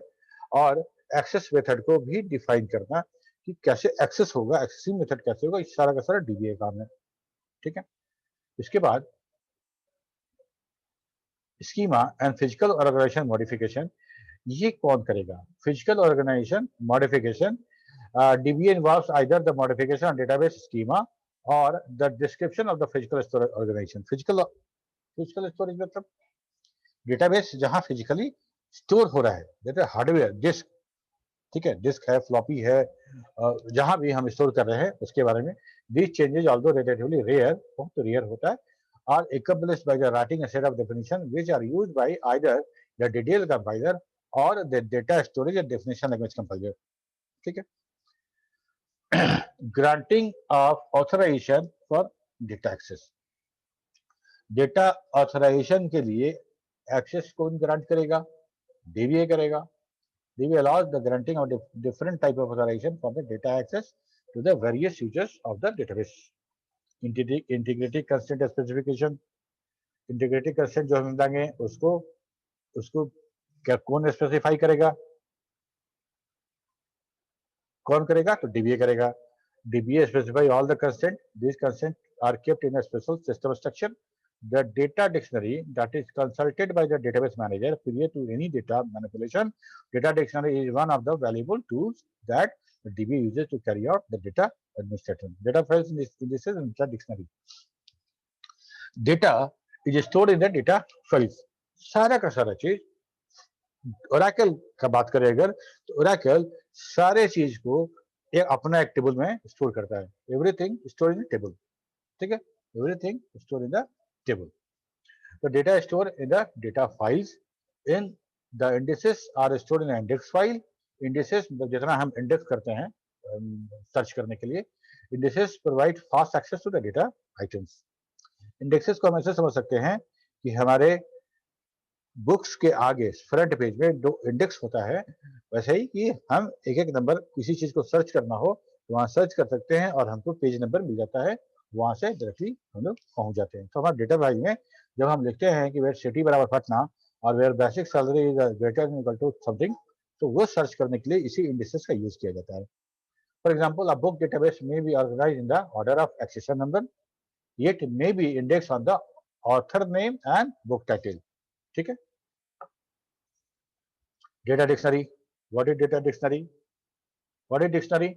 और एक्सेस मेथड को भी डिफाइन करना कि कैसे एक्सेस होगा, एक्सेसिंग मेथड कैसे होगा. इस सारा का सारा DBA काम है. ठीक है. इसके बाद schema and physical organisation modification. ये कौन करेगा? Physical organisation modification. DBA involves either the modification of database schema or the description of the physical storage organization. Physical storage मतलब डेटाबेस जहां फिजिकली स्टोर हो रहा है, जैसे हार्डवेयर डिस्क, ठीक है, डिस्क है, फ्लॉपी है, जहां भी हम स्टोर कर रहे हैं उसके बारे में। These changes although relatively rare, बहुत रेयर होता है, are accomplished by the writing a set of definition which are used by either the detail compiler or the data storage and definition language compiler, ठीक है। Granting of authorisation for data access, data authorisation के लिए access कौन grant करेगा? DBA करेगा। DBA allows the granting of different type of authorization for the data access to the various users of the database. Integrity consent specification, integrity consent जो हम देंगे उसको क्या कौन स्पेसिफाई करेगा? कौन करेगा? तो DBA करेगा। DBA specify all the consent. These consent are kept in a special system structure. The data dictionary that is consulted by the database manager prior to any data manipulation. Data dictionary is one of the valuable tools that the DB uses to carry out the data administration. Data files in this is in the dictionary. Data is stored in the data files. सारा का सारा चीज Oracle का बात करें अगर तो Oracle सारे चीज को एक अपना एक टेबल में स्टोर करता है। Everything store in the table, ठीक है, everything store in the table. The data is stored in the data files. In the indices are stored in an index file. Indices जितना हम इंडेक्स करते हैं search करने के लिए, indices provide fast access to the data items. Indexes को हम ऐसे समझ सकते हैं कि हमारे बुक्स के आगे फ्रंट पेज में जो इंडेक्स होता है, वैसे ही कि हम एक एक नंबर किसी चीज को सर्च करना हो तो वहां सर्च कर सकते हैं और हमको पेज नंबर मिल जाता है, वहां से डायरेक्टली हम लोग पहुंच जाते हैं। तो हमारे डेटा फाइल में जब हम लिखते हैं कि वेयर सिटी बराबर पटना और where basic salary is greater than equal to something, तो वो सर्च करने के लिए इसी इंडिसेस का यूज किया जाता है। For example, a book database may be organised in the order of accession number, yet may be index on the author name and book title, ठीक है। Data dictionary, what is data dictionary? What is dictionary?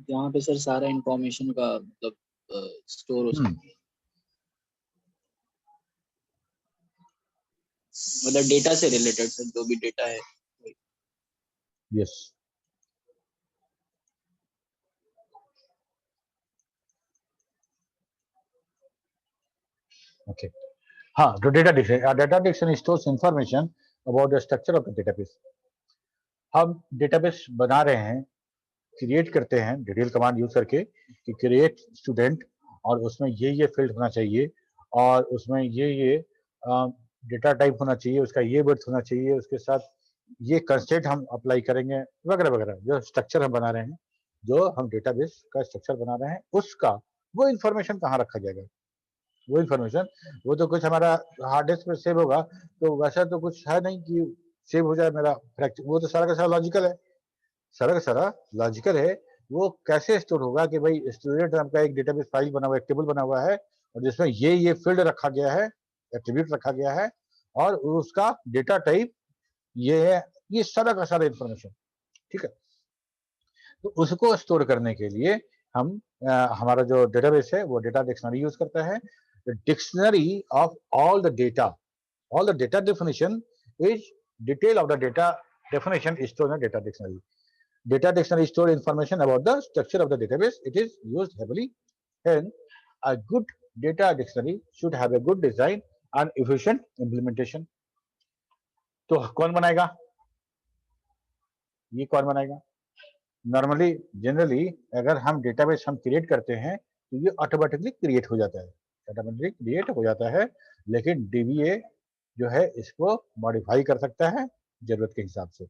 जहाँ पे sir सारा information का मतलब store हो सकता है, मतलब डेटा से रिलेटेड सर जो भी डेटा है।
यस, ओके, हाँ, तो data dictionary stores information about the structure of the database. हम डेटाबेस बना रहे हैं, क्रिएट करते हैं डिटेल कमांड यूज करके कि क्रिएट स्टूडेंट और उसमें ये फील्ड होना चाहिए और उसमें ये डेटा टाइप होना चाहिए, उसका ये बर्थ होना चाहिए, उसके साथ ये कंस्ट्रेंट हम अप्लाई करेंगे वगैरह वगैरह। जो स्ट्रक्चर हम बना रहे हैं, जो हम डेटाबेस का स्ट्रक्चर बना रहे हैं, उसका वो इंफॉर्मेशन कहाँ रखा जाएगा? वो इंफॉर्मेशन वो तो कुछ हमारा हार्ड डिस्क पर सेव होगा, तो वैसा तो कुछ है नहीं कि सेव हो जाए मेरा, वो तो सारा का सारा लॉजिकल है, सारा का सारा लॉजिकल है। वो कैसे स्टोर होगा कि भाई स्टूडेंट नाम का एक डेटाबेस फाइल बना हुआ है, एक टेबल बना हुआ है और जिसमें ये फील्ड रखा गया है, एट्रीब्यूट रखा गया है और उसका डेटा टाइप ये है, ये सारा का सारा इंफॉर्मेशन, ठीक है। तो उसको स्टोर करने के लिए हम हमारा जो डेटाबेस है वो डेटा डिक्शनरी यूज करता है। Dictionary of all the data definition is detail of the data definition is stored in a data dictionary. Data dictionary store information about the structure of the database. It is used heavily, and a good data dictionary should have a good design and efficient implementation. तो कौन बनाएगा? ये कौन बनाएगा? Normally generally अगर हम database हम create करते हैं तो ये ऑटोमेटिकली क्रिएट हो जाता है, ऑटोमेटिकली क्रिएट हो जाता है, लेकिन डीबीए जो है इसको मॉडिफाई कर सकता है जरूरत के हिसाब से।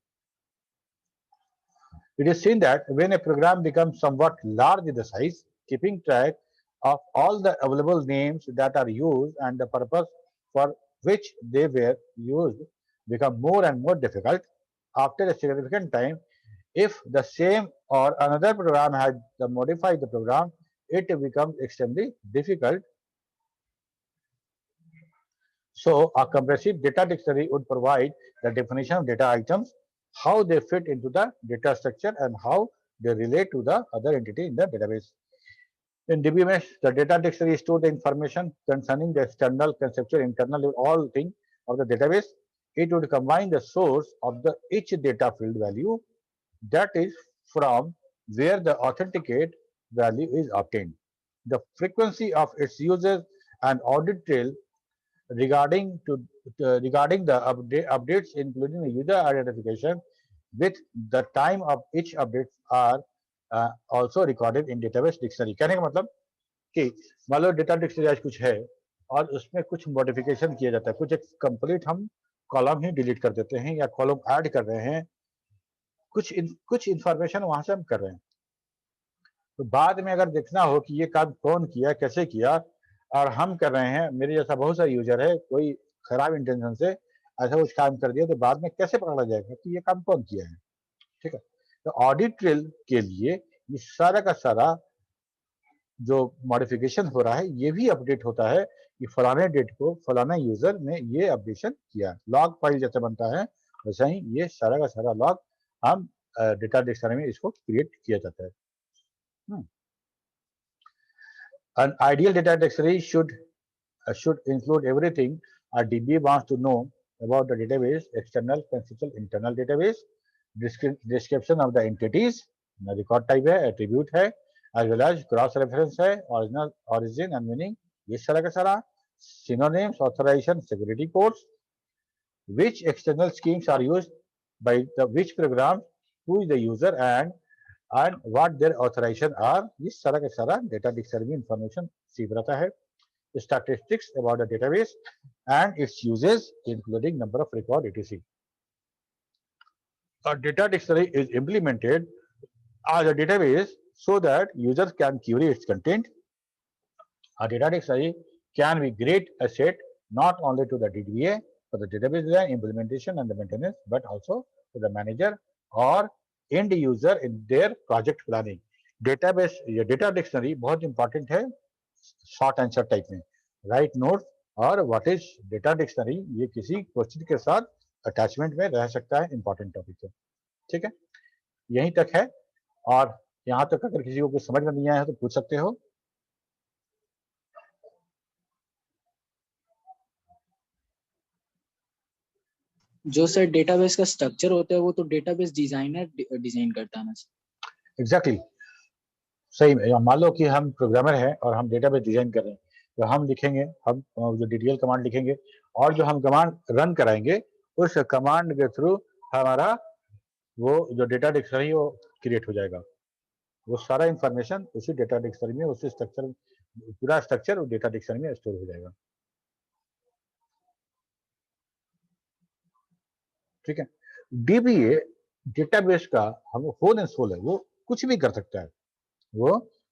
It is seen that when a program becomes somewhat large in the size, keeping track of all the available names that are used and the purpose for which they were used become more and more difficult. After a significant time, if the same or another program had modified the program, it becomes extremely difficult. So, a comprehensive data dictionary would provide the definition of data items, how they fit into the data structure and how they relate to the other entity in the database. In DBMS, the data dictionary stores the information concerning the external, conceptual, internal, all things of the database. It would combine the source of the each data field value, that is from where the authenticate value is obtained, the frequency of its users, and audit trail regarding the updates, including the user identification, with the time of each updates are also recorded in database dictionary. कहने का मतलब कि मान लो data dictionary आज कुछ है और उसमें कुछ मॉडिफिकेशन किया जाता है, कुछ एक कंप्लीट हम कॉलम ही डिलीट कर देते हैं या कॉलम ऐड कर रहे हैं, कुछ इंफॉर्मेशन वहां से हम कर रहे हैं, तो बाद में अगर देखना हो कि ये काम कौन किया, कैसे किया, और हम कर रहे हैं, मेरे जैसा बहुत सारे यूजर है, कोई खराब इंटेंशन से ऐसा कुछ काम कर दिया, तो बाद में कैसे पकड़ा जाएगा कि ये काम कौन किया है? ठीक है, तो ऑडिट ट्रेल के लिए ये सारा का सारा जो मॉडिफिकेशन हो रहा है ये भी अपडेट होता है कि फलाने डेट को फलाना यूजर ने ये अपडेशन किया। लॉग फाइल जैसे बनता है वैसा ही ये सारा का सारा लॉग हम डेटा डिक्शनरी में इसको क्रिएट किया जाता है। An ideal data dictionary should include everything a DB wants to know about the database: external, conceptual, internal database, description of the entities, record type है, attribute है, as well as cross reference है, original origin and meaning, ये सारा का सारा, synonyms, authorization, security codes, which external schemes are used by the which program, who is the user, and what their authorization are, ये सारा का सारा data dictionary में इंफॉर्मेशन सीख रहता है। Statistics about the database and its uses, including number of record, etc. A data dictionary is implemented as a database so that users can query its content. A data dictionary can be great asset not only to the DBA for the database design, implementation, and the maintenance, but also to the manager or end user in their project planning. Database या data dictionary बहुत important है short answer type में, right note और what is data dictionary, ये किसी question के साथ attachment में रह सकता है, इंपॉर्टेंट टॉपिक है। ठीक है, यहीं तक है, और यहाँ तक अगर किसी को कुछ समझ में नहीं आया है तो पूछ सकते हो।
जो सर डेटाबेस का स्ट्रक्चर होता है वो तो डेटाबेस डिजाइनर डिजाइन करता है ना सर?
एग्जैक्टली, सही में। मान लो कि हम प्रोग्रामर हैं और हम डेटाबेस डिजाइन कर रहे हैं, तो हम लिखेंगे, हम जो डीटीएल कमांड लिखेंगे और जो हम कमांड रन कराएंगे उस कमांड के थ्रू हमारा वो जो डेटा डिक्शनरी वो क्रिएट हो जाएगा, वो सारा इंफॉर्मेशन उसी डेटा डिक्शनरी में, उसी स्ट्रक्चर, पूरा स्ट्रक्चर डेटा डिक्शनरी में स्टोर हो जाएगा। ठीक है, डीबीए डेटाबेस का हम होल एंड सोल है, वो कुछ भी कर सकता है। वो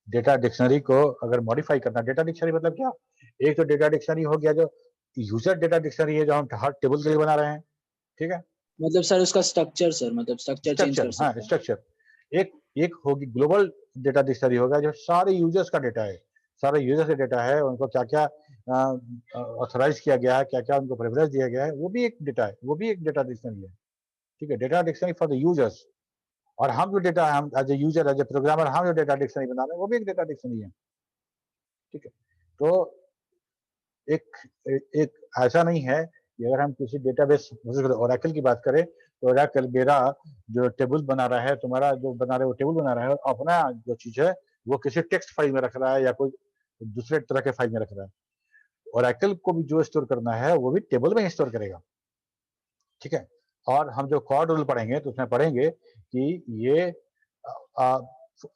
डेटा डिक्शनरी को अगर मॉडिफाई करना, डेटा डिक्शनरी मतलब क्या, एक तो डेटा डिक्शनरी हो गया जो यूजर डेटा डिक्शनरी है जो हम हर टेबल के लिए बना रहे हैं। ठीक है,
मतलब सर उसका स्ट्रक्चर, सर मतलब स्ट्रक्चर चेंज कर सकते हैं।
हाँ, स्ट्रक्चर एक होगी ग्लोबल डेटा डिक्शनरी होगा जो सारे यूजर्स का डेटा है, सारे यूजर्स का डेटा है, उनको क्या क्या ऑथराइज किया गया है, क्या क्या उनको प्रेफरेंस दिया गया है, वो भी एक डेटा है, वो भी एक डेटा डिक्शनरी है। ठीक है, data dictionary for the users, और हम जो डेटा, हम as a user, as a programmer, हम जो डेटा डिक्शनरी बना रहे हैं वो भी एक डेटा डिक्शनरी है। ठीक है, तो एक ऐसा नहीं है कि अगर हम किसी डेटाबेस, ओरेकल की बात करें तो ओरेकल मेरा जो टेबल बना रहा है, तुम्हारा जो बना रहा है वो टेबल बना रहा है, और अपना जो चीज है वो किसी टेक्स्ट फाइल में रख रहा है या कोई दूसरे तरह के फाइल में रख रहा है। ओरेकल को भी जो स्टोर करना है वो भी टेबल में ही स्टोर करेगा। ठीक है, और हम जो कोड रूल पढ़ेंगे तो उसमें पढ़ेंगे कि ये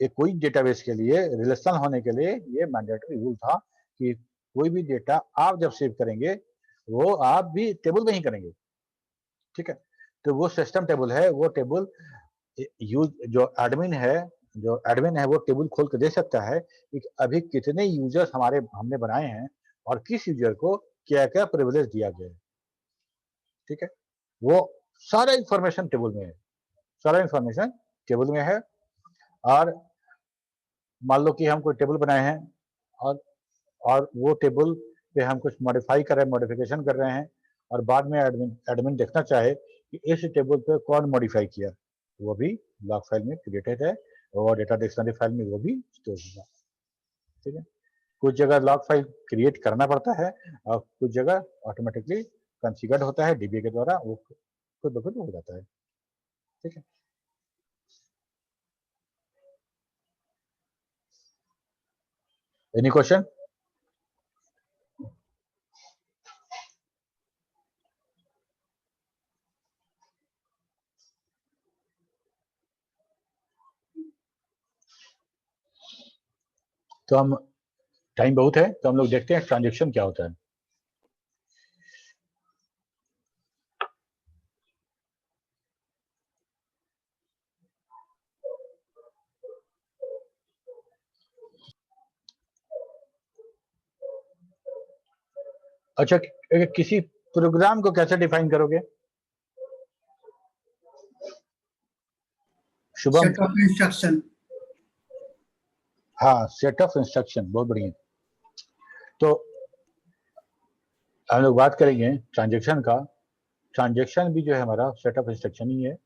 एक कोई डेटाबेस के लिए रिलेशन होने के लिए ये मैंडेटरी रूल था कि कोई भी डेटा आप जब सेव करेंगे वो आप भी टेबल में ही करेंगे। ठीक है, तो वो सिस्टम टेबल है, वो टेबल यूज जो एडमिन है वो टेबल खोल के देख सकता है कि अभी कितने यूजर्स हमने बनाए हैं और किस यूजर को क्या क्या प्रिविलेज दिया गया है। ठीक है, वो सारा इंफॉर्मेशन टेबल में है, सारा इंफॉर्मेशन टेबल में है। और मान लो कि हम कोई टेबल बनाए हैं और वो टेबल पे हम कुछ मॉडिफाई कर रहे हैं, मॉडिफिकेशन कर रहे हैं, और बाद में एडमिन देखना चाहे कि इस टेबल पे कौन मॉडिफाई किया, वो भी लॉग फाइल में क्रिएटेड है और डेटा डिक्शनरी फाइल में वो भी स्टोर होगा। ठीक है, कुछ जगह लॉग फाइल क्रिएट करना पड़ता है और कुछ जगह ऑटोमेटिकली कॉन्फ़िगर्ड होता है डीबीए के द्वारा, वो खुद ब खुद हो जाता है। ठीक है, एनी क्वेश्चन? तो हम टाइम बहुत है तो हम लोग देखते हैं ट्रांजेक्शन क्या होता है। अच्छा, किसी प्रोग्राम को कैसे डिफाइन करोगे शुभम?
Set of instruction.
हाँ, सेट ऑफ इंस्ट्रक्शन, बहुत बढ़िया। तो हम लोग बात करेंगे ट्रांजेक्शन का। ट्रांजेक्शन भी जो है हमारा सेट ऑफ इंस्ट्रक्शन ही है,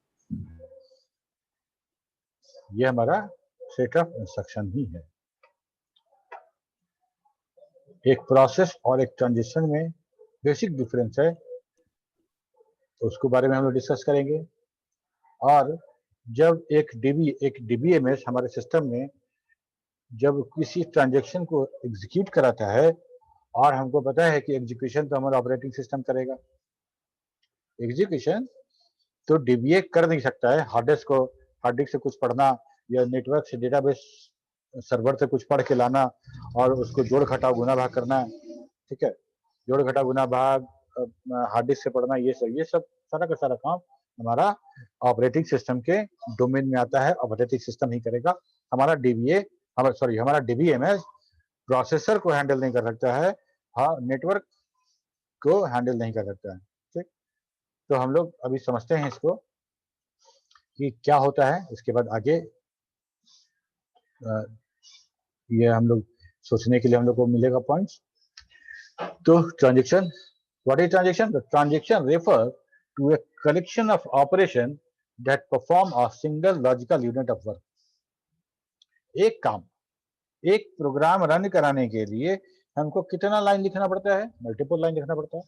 ये हमारा सेट ऑफ इंस्ट्रक्शन ही है। एक प्रोसेस और एक ट्रांजेक्शन में बेसिक डिफरेंस है, तो उसके बारे में हम लोग डिस्कस करेंगे। और जब एक डीबीएमएस हमारे सिस्टम में जब किसी ट्रांजेक्शन को एग्जीक्यूट कराता है, और हमको पता है कि एग्जीक्यूशन तो हमारा ऑपरेटिंग सिस्टम करेगा, एग्जीक्यूशन तो डीबीए कर नहीं सकता है। हार्ड डिस्क से कुछ पढ़ना या नेटवर्क से डेटाबेस सर्वर से कुछ पढ़ के लाना और उसको जोड़ घटाव गुना भाग करना, ठीक है, जोड़ घटाव गुना भाग हार्ड डिस्क से पढ़ना, ये सब सारा का सारा काम हमारा ऑपरेटिंग सिस्टम के डोमेन में आता है, ऑपरेटिंग सिस्टम ही करेगा। हमारा डीबीएमएस प्रोसेसर को हैंडल नहीं कर सकता है, हाँ, नेटवर्क को हैंडल नहीं कर सकता है। ठीक, तो हम लोग अभी समझते हैं इसको कि क्या होता है, इसके बाद आगे ये हम लोग सोचने के लिए हम लोग को मिलेगा पॉइंट्स। तो transaction, what is transaction? The transaction refer to a collection of operation that perform a single logical unit of work. एक काम, एक प्रोग्राम रन कराने के लिए हमको कितना लाइन लिखना पड़ता है? मल्टीपल लाइन लिखना पड़ता है।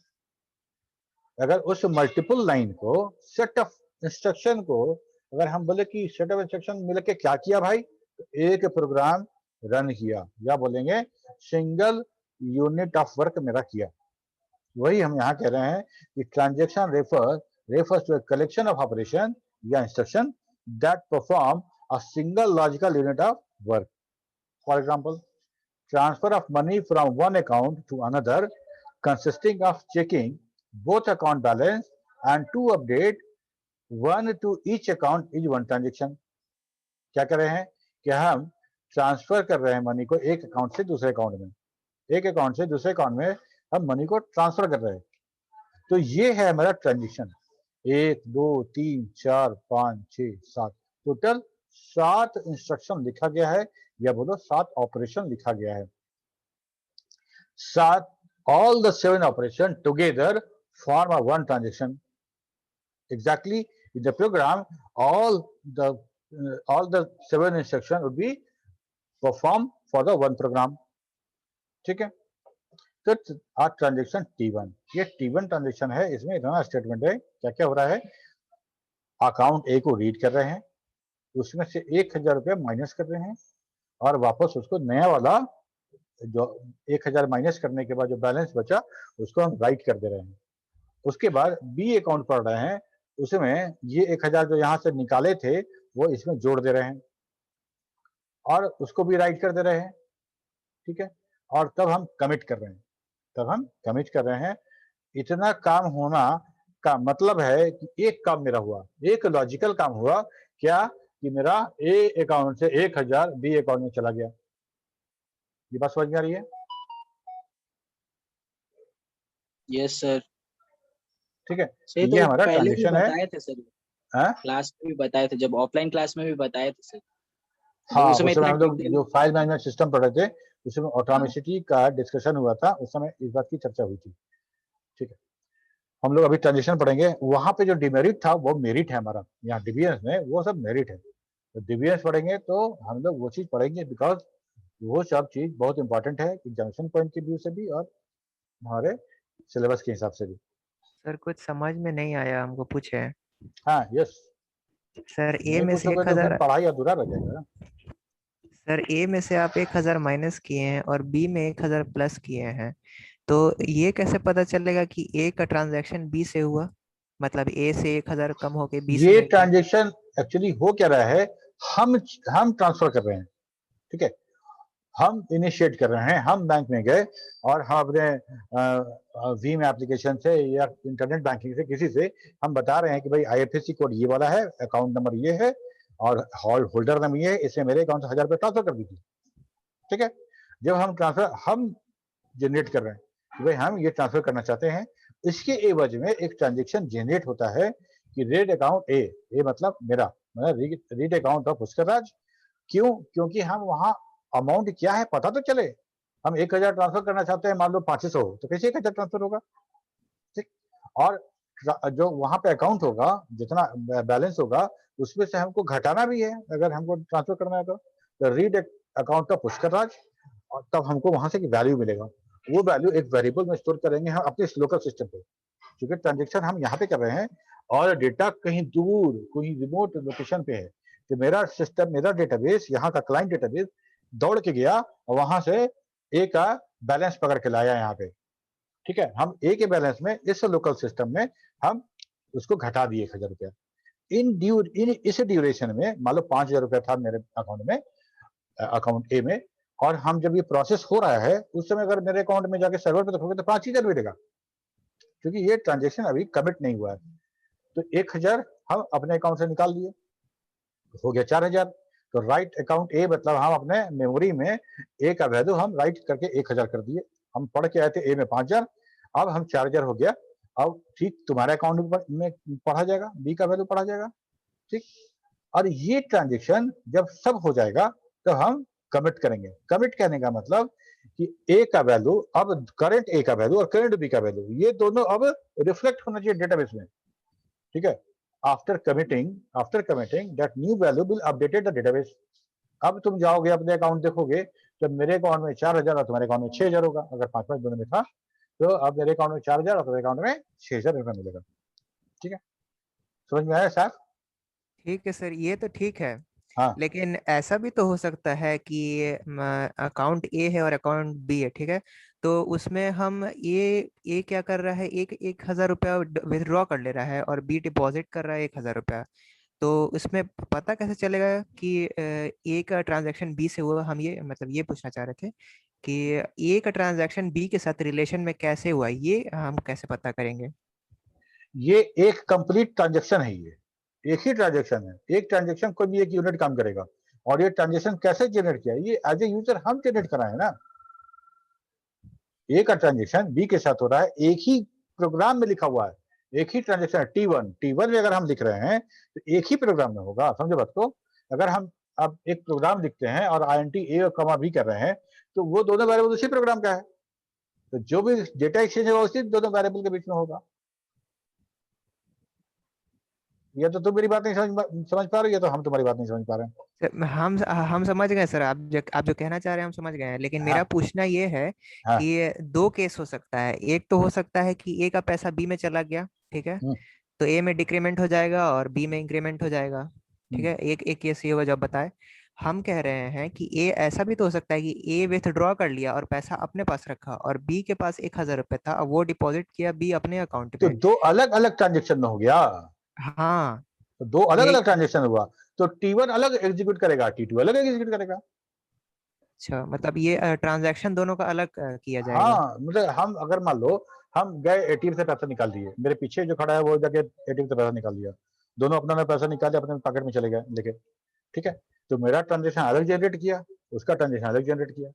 अगर उस मल्टीपल लाइन को, सेट ऑफ इंस्ट्रक्शन को, अगर हम बोले कि सेट ऑफ इंस्ट्रक्शन मिल के क्या किया भाई, तो एक प्रोग्राम रन किया, या बोलेंगे सिंगल यूनिट ऑफ वर्क मेरा किया। वही हम यहाँ कह रहे हैं कि transaction refers to a collection of operation या instruction that perform a single logical unit of work. For example, transfer of money from one account to another consisting of checking both account balance and to update one to each account is one transaction. क्या कर रहे हैं कि हम transfer कर रहे हैं money को एक अकाउंट से दूसरे अकाउंट में, एक अकाउंट से दूसरे अकाउंट में हम मनी को ट्रांसफर कर रहे हैं। तो ये है हमारा ट्रांजेक्शन। 1 2 3 4 5 6 7, टोटल 7 इंस्ट्रक्शन लिखा गया है, या बोलो 7 ऑपरेशन लिखा गया है। 7, all the 7 operation together form a one transaction. Exactly, in the program all the 7 instruction would be performed for the one program. ठीक है, तो आज ट्रांजेक्शन T1, ये T1 ट्रांजेक्शन है। इसमें इतना स्टेटमेंट है, क्या क्या हो रहा है। अकाउंट ए को रीड कर रहे हैं, उसमें से 1000 रुपये माइनस कर रहे हैं और वापस उसको नया वाला जो 1000 माइनस करने के बाद जो बैलेंस बचा उसको हम राइट कर दे रहे हैं। उसके बाद बी अकाउंट पढ़ रहे हैं, उसमें ये 1000 जो यहाँ से निकाले थे वो इसमें जोड़ दे रहे हैं और उसको भी राइट कर दे रहे हैं। ठीक है, और तब हम कमिट कर रहे हैं। इतना काम होना का मतलब है कि एक काम मेरा हुआ, एक लॉजिकल काम हुआ, क्या कि मेरा ए अकाउंट से 1000 बी अकाउंट में चला गया। ये बात समझ में आ रही है?
Yes sir.
ठीक है,
सर
ये हमारा
पहले भी
ट्रांजेक्शन है।
बताए थे सर,
हाँ?
क्लास में भी बताए थे, जब ऑफलाइन क्लास में भी बताए थे सर।
हाँ,
उस समय
उस समय
इतना
हम लोग
detail-
जो फाइल मैनेजमेंट सिस्टम पढ़े थे उसमें ऑटोमेसिटी का डिस्कशन हुआ था, उस समय इस बात की चर्चा हुई थी। ठीक है, हम लोग अभी ट्रांजेक्शन पढ़ेंगे। वहां पे जो डिमेरिट था वो मेरिट है हमारा, यहाँ डिविएंस में वो सब मेरिट है। तो डिविएंस पढ़ेंगे तो हम लोग वो चीज पढ़ेंगे, बिकॉज वो सब चीज बहुत इंपॉर्टेंट है एग्जामिनेशन पॉइंट के व्यू से भी और हमारे सिलेबस के हिसाब से भी।
सर कुछ समझ में नहीं आया, हमको पूछे।
हाँ यस,
सर ए
नहीं
में से
पूछोगे तो फिर
1000,
पढ़ाई अधूरा रह जाएगा।
सर ए में से आप 1000 माइनस किए हैं और बी में 1000 प्लस किए हैं, तो ये कैसे पता चलेगा कि ए का ट्रांजैक्शन बी से हुआ? मतलब ए से 1000 कम होके बी से
ये
नहीं गया।
ट्रांजेक्शन एक्चुअली हो क्या रहा है, हम ट्रांसफर कर रहे हैं, ठीक है, हम इनिशिएट कर रहे हैं, हम बैंक में गए और हम अपने वीम एप्लीकेशन से या इंटरनेट बैंकिंग से किसी से हम बता रहे हैं कि भाई आईएफएससी कोड ये वाला है, अकाउंट नंबर ये है और होल्डर नाम ये है, इसमें मेरे अकाउंट से 1000 रुपये ट्रांसफर कर दीजिए, ठीक है। जब हम ट्रांसफर हम जनरेट कर रहे हैं कि भाई हम ये ट्रांसफर करना चाहते हैं, इसके एवज में एक ट्रांजेक्शन जनरेट होता है कि रीड अकाउंट ए मतलब मेरा, रीड अकाउंट ऑफ पुष्कर राज। क्यों? क्योंकि हम वहां अमाउंट क्या है पता तो चले। हम 1000 ट्रांसफर करना चाहते हैं, मान लो 500 तो कैसे 1000 ट्रांसफर होगा, ठीक। और जो वहां पे अकाउंट होगा, जितना बैलेंस होगा उसमें से हमको घटाना भी है अगर हमको ट्रांसफर करना है तो रीड अकाउंट ऑफ पुष्कर राज, और तब हमको वहां से वैल्यू मिलेगा। वो वैल्यू एक वेरिएबल में स्टोर करेंगे हम अपने लोकल सिस्टम पे, क्योंकि ट्रांजेक्शन हम यहाँ पे कर रहे हैं और डेटा कहीं दूर कोई रिमोट लोकेशन पे है। तो मेरा सिस्टम, मेरा डेटाबेस, यहाँ का क्लाइंट डेटाबेस दौड़ के गया और वहां से ए का बैलेंस पकड़ के लाया यहाँ पे, ठीक है। हम ए के बैलेंस में इस लोकल सिस्टम में हम उसको घटा दिए 1000 रुपया। इन इस ड्यूरेशन में मान लो 5000 रुपया था मेरे अकाउंट में, अकाउंट ए में, और हम जब ये प्रोसेस हो रहा है उस समय अगर मेरे अकाउंट में जाके सर्वर पे देखोगे तो 5000 मिलेगा, क्योंकि ये ट्रांजेक्शन अभी कमिट नहीं हुआ है। तो 1000 हम अपने अकाउंट से निकाल लिए, हो गया 4000। तो राइट अकाउंट ए मतलब हम अपने मेमोरी में ए का वैल्यू हम राइट करके 1000 कर दिए। हम पढ़ के आए थे ए में 5000, अब हम 4000 हो गया। अब ठीक तुम्हारे अकाउंट में पढ़ा जाएगा, बी का वैल्यू पढ़ा जाएगा, ठीक। और ये ट्रांजेक्शन जब सब हो जाएगा तो हम कमिट करेंगे। कमिट करने का मतलब कि ए का वैल्यू, अब करंट ए का वैल्यू और करंट बी का वैल्यू, ये दोनों अब रिफ्लेक्ट होना चाहिए डेटाबेस में, ठीक है। After committing that new value will updated the database. अब तुम जाओगे अपने अकाउंट देखोगे तो मेरे अकाउंट में 4000 और तुम्हारे अकाउंट में 6000 होगा। अगर 5-5 दोनों में था तो अब मेरे अकाउंट में 4000 और तुम्हारे अकाउंट में 6000 रुपया मिलेगा, ठीक है। समझ में आया साहब?
ठीक है सर, ये तो ठीक है।
हाँ।
लेकिन ऐसा भी तो हो सकता है कि अकाउंट ए है और अकाउंट बी है, ठीक है, तो उसमें हम ये क्या कर रहा है, 1000 रुपया विथड्रॉ कर ले रहा है और बी डिपॉजिट कर रहा है 1000 रुपया। तो इसमें पता कैसे चलेगा कि ए का ट्रांजैक्शन बी से हुआ? हम ये मतलब ये पूछना चाह रहे थे कि ए का ट्रांजैक्शन बी के साथ रिलेशन में कैसे हुआ, ये हम कैसे पता करेंगे?
ये एक कंप्लीट ट्रांजेक्शन है, ये एक ही ट्रांजेक्शन है। एक ट्रांजेक्शन कोई भी एक यूनिट काम करेगा, और ये ट्रांजेक्शन कैसे जनरेट किया, ये एज ए यूजर हम जनरेट कर रहे हैं ना। ए का ट्रांजेक्शन बी के साथ हो रहा है, एक ही प्रोग्राम में लिखा हुआ है, एक ही ट्रांजेक्शन है। टी1 में अगर हम लिख रहे हैं तो एक ही प्रोग्राम में होगा, समझे बात को। अगर हम अब एक प्रोग्राम लिखते हैं और INT ए और कमा बी कर रहे हैं तो वो दोनों वेरिएबल उसी प्रोग्राम का है, तो जो भी डेटा एक्सचेंज होगा उसी दोनों वेरिएबल के बीच में होगा। या तो तुम मेरी बात नहीं समझ पा रहे हो, या तो हम तुम्हारी बात नहीं समझ पा रहे हैं।
सर, हम समझ गए सर, आप जो कहना चाह रहे हैं हम समझ गए हैं, लेकिन मेरा
हाँ।
पूछना ये है
हाँ।
कि दो केस हो सकता है। एक तो हो सकता है कि ए का पैसा बी में चला गया, ठीक है, तो ए में डिक्रीमेंट हो जाएगा और बी में इंक्रीमेंट हो जाएगा, ठीक है। एक केस ये हुआ जब बताए। हम कह रहे हैं कि ए ऐसा भी तो हो सकता है कि ए विथड्रॉ कर लिया और पैसा अपने पास रखा, और बी के पास 1000 रुपये था, वो डिपॉजिट किया बी अपने अकाउंट
तो
पे।
दो अलग अलग ट्रांजेक्शन में हो गया।
हाँ,
तो दो अलग अलग ट्रांजेक्शन हुआ, तो T1 अलग एग्जीक्यूट करेगा, T2 अलग एग्जीक्यूट करेगा।
अच्छा, मतलब ये ट्रांजैक्शन दोनों का अलग किया जाएगा।
हाँ, मतलब हम अगर मान लो हम गए ATM से पैसा निकाल दिए, मेरे पीछे जो खड़ा है वो जाके ATM से पैसा निकाल दिया, दोनों अपना पैसा निकाले अपने पॉकेट में चले गए लेके, ठीक है। तो मेरा ट्रांजेक्शन अलग जनरेट किया, उसका ट्रांजेक्शन अलग जनरेट किया,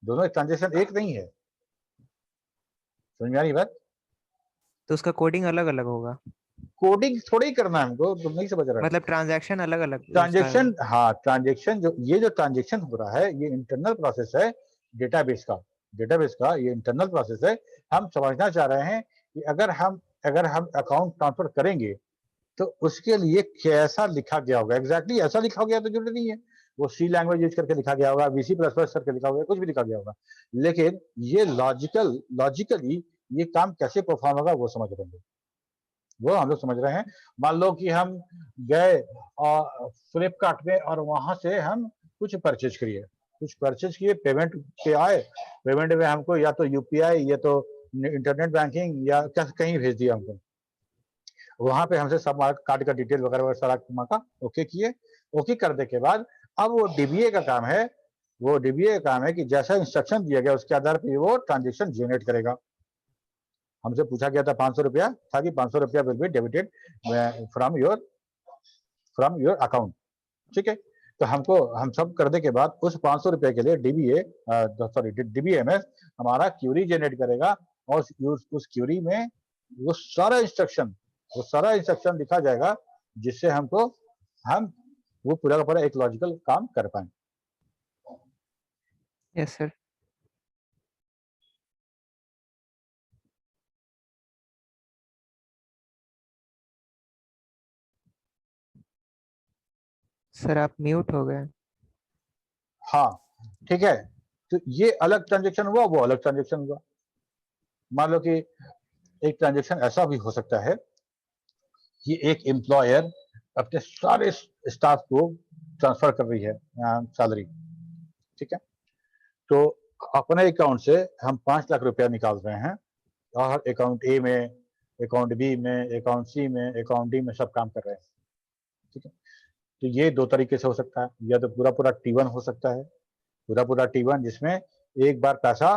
दोनों ट्रांजेक्शन एक नहीं है। समझ में आ रही बात?
तो उसका कोडिंग अलग अलग होगा,
कोडिंग थोड़ी ही करना है हमको, तुम नहीं समझ रहे।
मतलब ट्रांजैक्शन अलग अलग
ट्रांजेक्शन, हाँ ट्रांजेक्शन जो ट्रांजेक्शन हो रहा है ये इंटरनल प्रोसेस है डेटाबेस का ये इंटरनल प्रोसेस है। हम समझना चाह रहे हैं कि अगर हम अकाउंट ट्रांसफर करेंगे तो उसके लिए कैसा लिखा गया होगा, एग्जैक्टली ऐसा लिखा गया तो जरूरी नहीं है। वो सी लैंग्वेज यूज करके लिखा गया होगा, VC++ करके लिखा होगा, कुछ भी लिखा गया होगा, लेकिन ये लॉजिकली ये काम कैसे परफॉर्म होगा वो समझ रहे हैं, वो हम लोग समझ रहे हैं। मान लो कि हम गए फ्लिपकार्ट में और वहां से हम कुछ परचेज किए, पेमेंट पे आए, पेमेंट में हमको या तो UPI या तो इंटरनेट बैंकिंग या कहीं भेज दिया हमको, वहां पे हमसे सब कार्ड का डिटेल वगैरह सारा का ओके किए। ओके करने के बाद अब वो DBA का काम है कि जैसा इंस्ट्रक्शन दिया गया उसके आधार पर वो ट्रांजेक्शन जनरेट करेगा। हमसे पूछा गया था 500 रुपया था कि 500 रुपया will be debited from your account, ठीक है। तो हम सब करने के बाद उस 500 रुपए के लिए DBMS हमारा क्यूरी जनरेट करेगा और उस क्यूरी में वो सारा इंस्ट्रक्शन लिखा जाएगा, जिससे हम वो पूरा का पूरा एक लॉजिकल काम कर पाए।
Yes sir. सर आप म्यूट हो गए।
हाँ ठीक है, तो ये अलग ट्रांजेक्शन हुआ, वो अलग ट्रांजेक्शन हुआ। मान लो कि एक ट्रांजेक्शन ऐसा भी हो सकता है कि एक एम्प्लॉयर अपने सारे स्टाफ को ट्रांसफर कर रही है सैलरी, ठीक है। तो अपने अकाउंट से हम 5 लाख रुपया निकाल रहे हैं और अकाउंट A में, अकाउंट B में, अकाउंट C में, अकाउंट D में सब काम कर रहे हैं, ठीक है। तो ये 2 तरीके से हो सकता है, या तो पूरा T1 हो सकता है, पूरा T1 जिसमें एक बार पैसा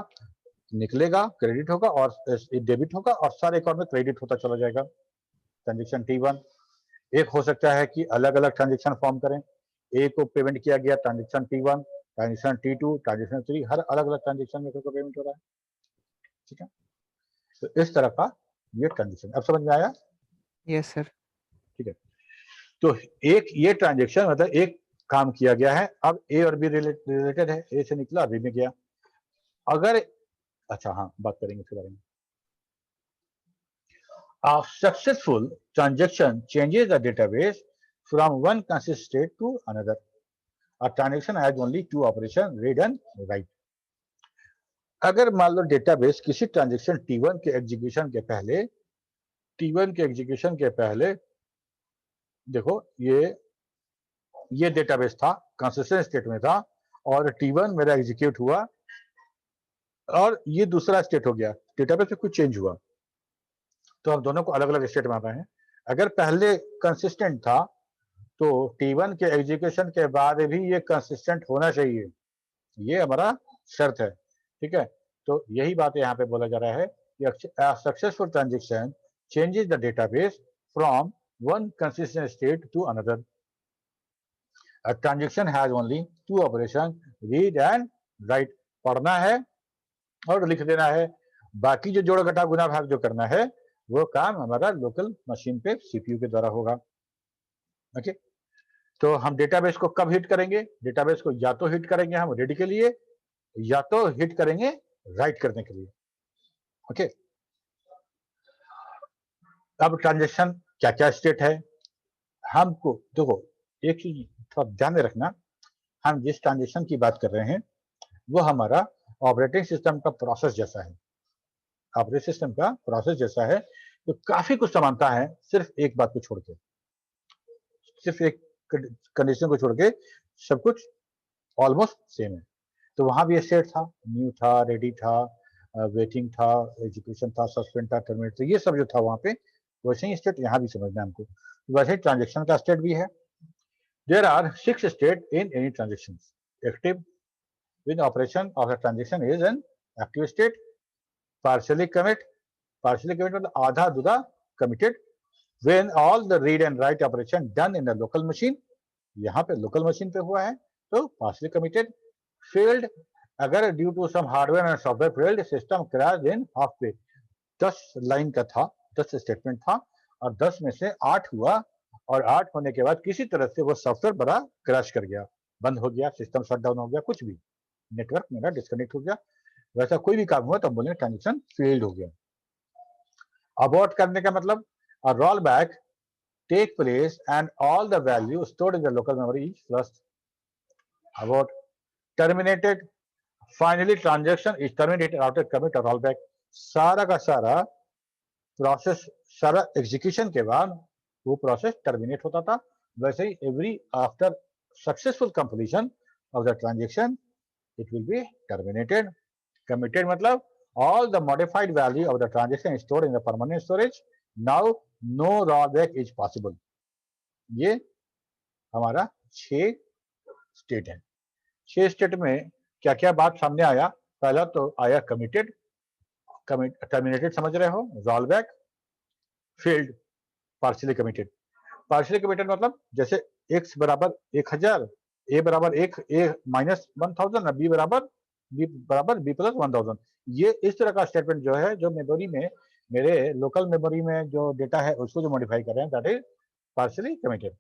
निकलेगा, क्रेडिट होगा और डेबिट होगा और सारे अकाउंट में क्रेडिट होता चला जाएगा, ट्रांजेक्शन T1। एक हो सकता है कि अलग अलग ट्रांजेक्शन फॉर्म करें, A को पेमेंट किया गया, transaction T1, transaction T2, transaction 3, हर अलग अलग ट्रांजेक्शन में पेमेंट हो रहा है, ठीक है। तो इस तरह का ये ट्रांजेक्शन अब समझ में आया?
Yes sir.
ठीक है, तो एक ये ट्रांजेक्शन मतलब एक काम किया गया है, अब A और B रिलेटेड है, A से निकला B में गया। अगर अच्छा हाँ बात करेंगे इसके बारे में। A successful transaction changes the database from one consistent state to another. A transaction has only 2 operations, read and write. अगर मान लो डेटाबेस किसी ट्रांजेक्शन T1 के एग्जीक्यूशन के पहले देखो ये डेटाबेस था, कंसिस्टेंट स्टेट में था और T1 मेरा एग्जीक्यूट हुआ और ये दूसरा स्टेट हो गया, डेटाबेस में कुछ चेंज हुआ, तो हम दोनों को अलग अलग स्टेट में आ रहे हैं। अगर पहले कंसिस्टेंट था तो T1 के एग्जीक्यूशन के बाद भी ये कंसिस्टेंट होना चाहिए, ये हमारा शर्त है, ठीक है। तो यही बात यहाँ पे बोला जा रहा है कि successful transaction changes the database from one consistent state to another. A transaction has only 2 operations, read and write. पढ़ना है और लिख देना है, बाकी जो जोड़ घटा गुना भाग जो करना है वो काम हमारा लोकल मशीन पे CPU के द्वारा होगा, ओके। तो हम डेटाबेस को कब हिट करेंगे? डेटाबेस को या तो हिट करेंगे हम रीड के लिए या तो हिट करेंगे राइट करने के लिए, ओके। अब ट्रांजेक्शन क्या क्या स्टेट है हमको देखो, एक चीज थोड़ा ध्यान में रखना, हम जिस ट्रांजेक्शन की बात कर रहे हैं वो हमारा ऑपरेटिंग सिस्टम का प्रोसेस जैसा है, ऑपरेटिंग सिस्टम का प्रोसेस जैसा है, तो काफी कुछ समानता है, सिर्फ एक बात को छोड़ के, सिर्फ एक कंडीशन को छोड़ के सब कुछ ऑलमोस्ट सेम है। तो वहां भी स्टेट था, न्यू था, रेडी था, वेटिंग था, एग्जीक्यूशन था, सस्पेंड था, टर्मिनेट था, ये सब जो था वहां पे वैसे ही स्टेट यहाँ भी समझना है हमको। वैसे ही ट्रांजेक्शन का स्टेट भी है। There are 6 state in any transaction. Active when operation of a transaction is an active state, partially commit मतलब आधा अधूरा committed, when all the read and write operation done in a local machine, यहाँ पे local machine पे हुआ है तो partially committed, failed अगर due to some hardware and software failed, system crashed in halfway। 10 line का था, 10 स्टेटमेंट था और 10 में से 8 हुआ और 8 होने के बाद किसी तरह से वो सॉफ्टवेयर बड़ा क्रैश कर गया, बंद हो गया, सिस्टम शट डाउन हो गया, कुछ भी नेटवर्क मेरा डिस्कनेक्ट हो गया, वैसा कोई भी काम हुआ तो हम बोलेंगे ट्रांजेक्शन फेल्ड हो गया। अबॉर्ट करने का मतलब a roll back take place and all the value stored in the local memory is flushed. about terminated, finally transaction is terminated after commit or rollback. सारा का सारा प्रोसेस, सारा एग्जीक्यूशन के बाद वो प्रोसेस टर्मिनेट होता था। वैसे ही every after successful completion of the transaction it will be terminated. Committed मतलब all the modified value of the transaction is stored in the permanent storage. Now no rollback is possible. ये हमारा 6 state है। 6 state में क्या क्या बात सामने आया? पहला तो आया कमिटेड, टर्मिनेटेड समझ रहे हो, rollback, failed, partially committed. Partially committed मतलब जैसे x बराबर 1000, a बराबर 1, a माइनस 1000, b बराबर b प्लस 1000। ये इस तरह का स्टेटमेंट जो है, जो मेमोरी में, मेरे लोकल मेमोरी में जो डेटा है उसको जो मॉडिफाई कर रहे हैं, दैट इज पार्शियली कमिटेड।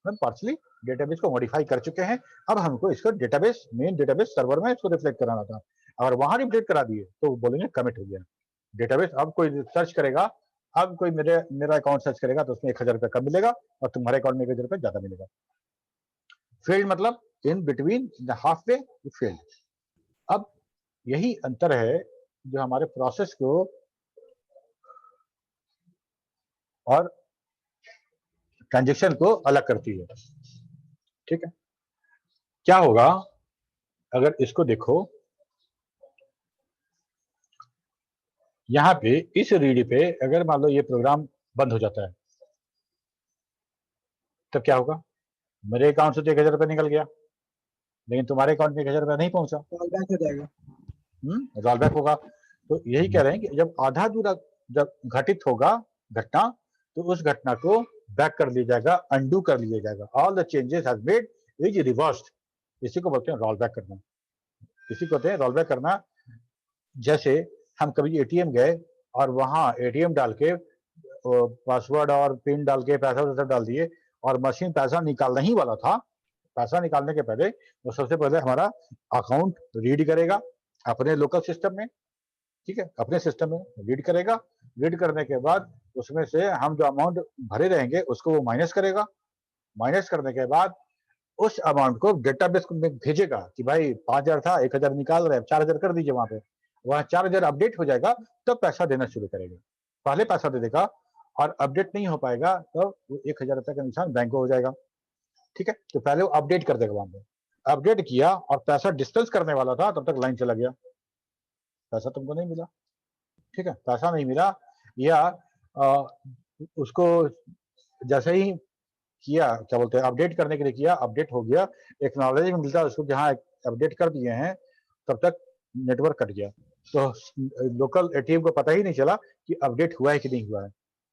हम पार्शियली डेटाबेस को मॉडिफाई कर चुके हैं, अब हमको इसको डेटाबेस, मेन डेटाबेस सर्वर में इसको रिफ्लेक्ट कराना था। अगर वहां रिफ्लेक्ट करा दिए तो बोलेंगे कमिट हो गया डेटाबेस। अब कोई सर्च करेगा, अब कोई मेरा अकाउंट सर्च करेगा तो उसमें 1000 रुपये कम मिलेगा और तुम्हारे अकाउंट में 1000 रुपये ज्यादा मिलेगा। फेल्ड मतलब in between, the half way failed. अब यही अंतर है जो हमारे प्रोसेस को और ट्रांजेक्शन को अलग करती है। ठीक है, क्या होगा अगर इसको देखो, यहां पे इस रीड पे अगर मान लो ये प्रोग्राम बंद हो जाता है तब क्या होगा? मेरे अकाउंट से तो 1000 रुपये निकल गया, लेकिन तुम्हारे अकाउंट में 1000 रुपया नहीं पहुंचा,
रोलबैक हो जाएगा।
रोलबैक होगा। तो यही कह रहे हैं कि जब आधा अधूरा जब घटित होगा घटना, तो उस घटना को बैक कर लिया जाएगा, अंडू कर लिया जाएगा। All the changes has made is reversed. इसी को बोलते हैं रोल बैक करना, इसी को कहते हैं रोल बैक करना। जैसे हम कभी एटीएम गए और वहां एटीएम डाल के पासवर्ड और पिन डाल के पैसा वैसा डाल दिए और मशीन पैसा निकालना ही वाला था। पैसा निकालने के पहले वो सबसे पहले हमारा अकाउंट रीड करेगा अपने लोकल सिस्टम में, ठीक है, अपने सिस्टम में रीड करेगा। रीड करने के बाद उसमें से हम जो अमाउंट भरे रहेंगे उसको वो माइनस करेगा। माइनस करने के बाद उस अमाउंट को डेटाबेस में भेजेगा कि भाई 5000 था, 1000 निकाल रहे हैं, 4000 कर दीजिए। वहां पे वहां 4000 अपडेट हो जाएगा तब पैसा देना शुरू करेगा। पहले पैसा दे देगा और अपडेट नहीं हो पाएगा तो 1000 रुपये का निशान बैंक को हो जाएगा। ठीक है, तो पहले वो अपडेट कर देगा। वहां पे अपडेट किया और पैसा डिस्पेंस करने वाला था, तब तक लाइन चला गया, पैसा तुमको नहीं मिला। ठीक है, पैसा नहीं मिला, या उसको जैसे ही किया, क्या बोलते हैं, अपडेट करने के लिए किया, अपडेट हो गया, एक्नॉलेजमेंट मिलता है उसको, जहां अपडेट कर दिए हैं तब तक नेटवर्क कट गया। तो लोकल एटीएम को पता ही नहीं चला कि अपडेट हुआ है कि नहीं हुआ है।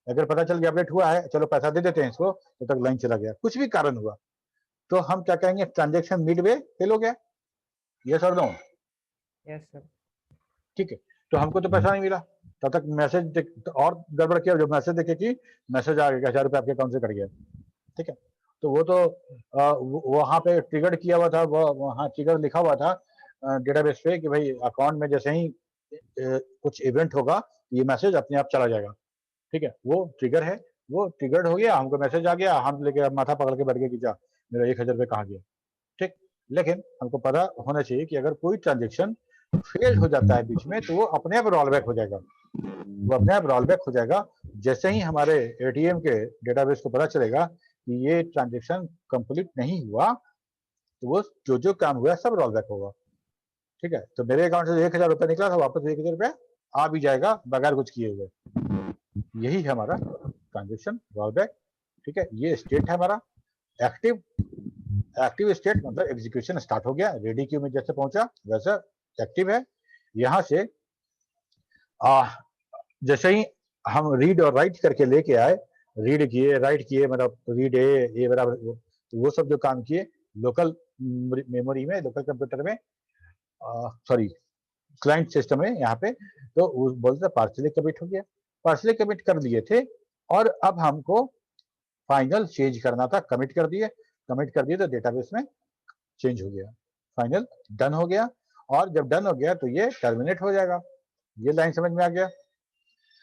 अगर पता चल गया अपडेट हुआ है, चलो पैसा दे देते हैं इसको, तब तक लाइन चला गया, कुछ भी कारण हुआ, तो हम क्या कहेंगे? ट्रांजेक्शन मिडवे फेल हो गया। यस और नो?
Yes sir.
ठीक है, तो हमको तो पैसा नहीं मिला, तब तक मैसेज और गड़बड़ किया, जो मैसेज देखे कि मैसेज आ गया 1000 रुपये आपके अकाउंट से कट गया। ठीक है, तो वो तो वहां पे ट्रिगर किया हुआ था, वहां ट्रिगर लिखा हुआ था डेटाबेस पे कि भाई अकाउंट में जैसे ही कुछ इवेंट होगा ये मैसेज अपने आप चला जाएगा। ठीक है, वो ट्रिगर है, वो ट्रिगर्ड हो गया, हमको मैसेज आ गया, हम लेके माथा पकड़ के बैठ गए कि जा मेरा 1000 रुपये कहाँ गया। ठीक, लेकिन हमको पता होना चाहिए कि अगर कोई ट्रांजेक्शन फेल हो जाता है बीच में तो वो अपने आप रोल बैक हो जाएगा, वो अपने आप रोल बैक हो जाएगा। जैसे ही हमारे एटीएम के डेटाबेस को पता चलेगा कि ये ट्रांजेक्शन कंप्लीट नहीं हुआ, तो वो जो काम हुआ सब रोल बैक होगा। ठीक है, तो मेरे अकाउंट से 1000 रुपये निकला था, वापस 1000 रुपये आ भी जाएगा बगैर कुछ किए हुए। यही है हमारा ट्रांजेक्शन रोल बैक। ठीक है, ये स्टेट है हमारा एक्टिव। एक्टिव स्टेट मतलब एग्जीक्यूशन स्टार्ट हो गया, रेडी क्यू में जैसे पहुंचा वैसा एक्टिव है। यहां से जैसे ही हम रीड और राइट करके लेके आए, रीड किए, राइट किए, मतलब रीड ए बराबर, वो सब जो काम किए लोकल मेमोरी में, लोकल कंप्यूटर में, सॉरी क्लाइंट सिस्टम में, यहाँ पे तो बोलते पार्शियली कमिट हो गया। पार्शियली कमिट कर दिए थे और अब हमको फाइनल चेंज करना था, कमिट कर दिए। कमिट कर दिए तो डेटाबेस में चेंज हो गया, फाइनल डन हो गया। और जब डन हो गया तो ये टर्मिनेट हो जाएगा। ये लाइन समझ में आ गया?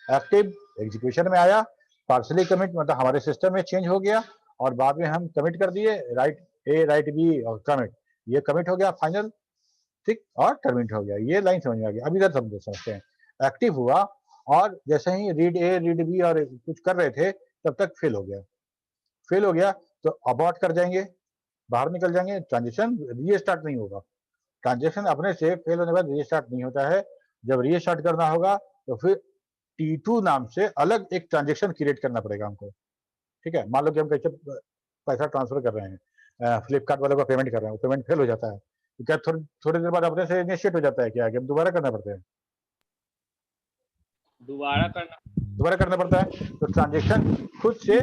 एक्टिव एग्जीक्यूशन में आया, पार्शियली कमिट मतलब हमारे सिस्टम में चेंज हो गया और बाद में हम कमिट कर दिए, राइट ए राइट बी और कमिट, ये कमिट हो गया फाइनल, ठीक, और टर्मिनेट हो गया। ये लाइन समझ में आ गया। अब इधर समझते हैं। एक्टिव हुआ और जैसे ही रीड ए रीड बी और कुछ कर रहे थे तब तक फेल हो गया। फेल हो गया तो अबॉर्ट कर जाएंगे, बाहर निकल जाएंगे, ट्रांजेक्शन रीस्टार्ट नहीं होगा। ट्रांजेक्शन अपने से फेल होने के बाद रीस्टार्ट नहीं होता है। जब रीस्टार्ट करना होगा तो फिर T2 नाम से अलग एक ट्रांजेक्शन क्रिएट करना पड़ेगा हमको, ठीक है। मान लो कि हम कैसे पैसा ट्रांसफर कर रहे हैं, फ्लिपकार्ट वालों का पेमेंट कर रहे हैं, वो पेमेंट फेल हो जाता है तो क्या थोड़ी देर बाद अपने से इनिशिएट हो जाता है क्या, कि हम दोबारा करना पड़ता है? दोबारा करना पड़ता है। तो ट्रांजेक्शन खुद से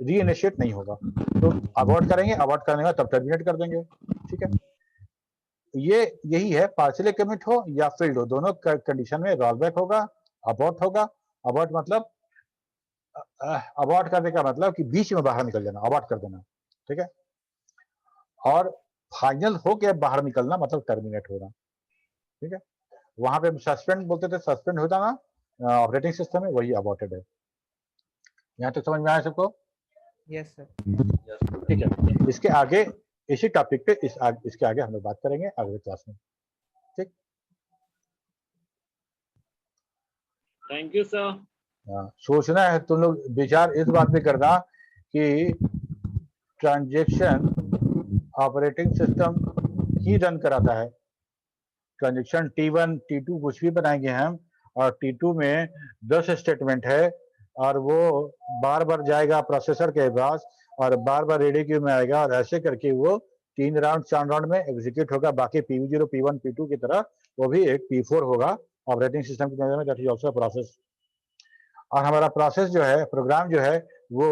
रीइनिशिएट नहीं होगा, तो अबॉर्ट करेंगे, अबॉर्ट करने के बाद तब टर्मिनेट कर देंगे, ठीक है। ये यही है, पार्शियली कमिट हो या फेल्ड हो, दोनों कंडीशन में रोलबैक होगा, अबॉर्ट होगा। अबॉर्ट मतलब अबॉर्ट करने का मतलब कि बीच में बाहर निकल जाना, अबॉर्ट कर देना, ठीक है। और फाइनल हो के बाहर निकलना मतलब टर्मिनेट होना, ठीक है। वहां पे सस्पेंड बोलते थे, सस्पेंड होता ना ऑपरेटिंग सिस्टम में, वही अबॉर्टेड है। यहाँ तक समझ में आया सबको?
Yes sir.
ठीक है। इसके आगे इसी टॉपिक पे इसके आगे हम लोग बात करेंगे अगले क्लास में, ठीक।
Thank you sir.
सोचना है तुम लोग, विचार इस बात पे करना कि ट्रांजेक्शन ऑपरेटिंग सिस्टम ही रन कराता है। ट्रांजेक्शन T1 T2 कुछ भी बनाएंगे हम, और T2 में 10 स्टेटमेंट है और वो बार बार जाएगा प्रोसेसर के पास और बार बार रेडी क्यू में आएगा, और ऐसे करके वो 3 राउंड 4 राउंड में एग्जीक्यूट होगा। बाकी P0 P1 P2 की तरह वो भी एक P4 होगा ऑपरेटिंग सिस्टम की नजर में, दैट इज आल्सो प्रोसेस। और हमारा प्रोसेस जो है, प्रोग्राम जो है, वो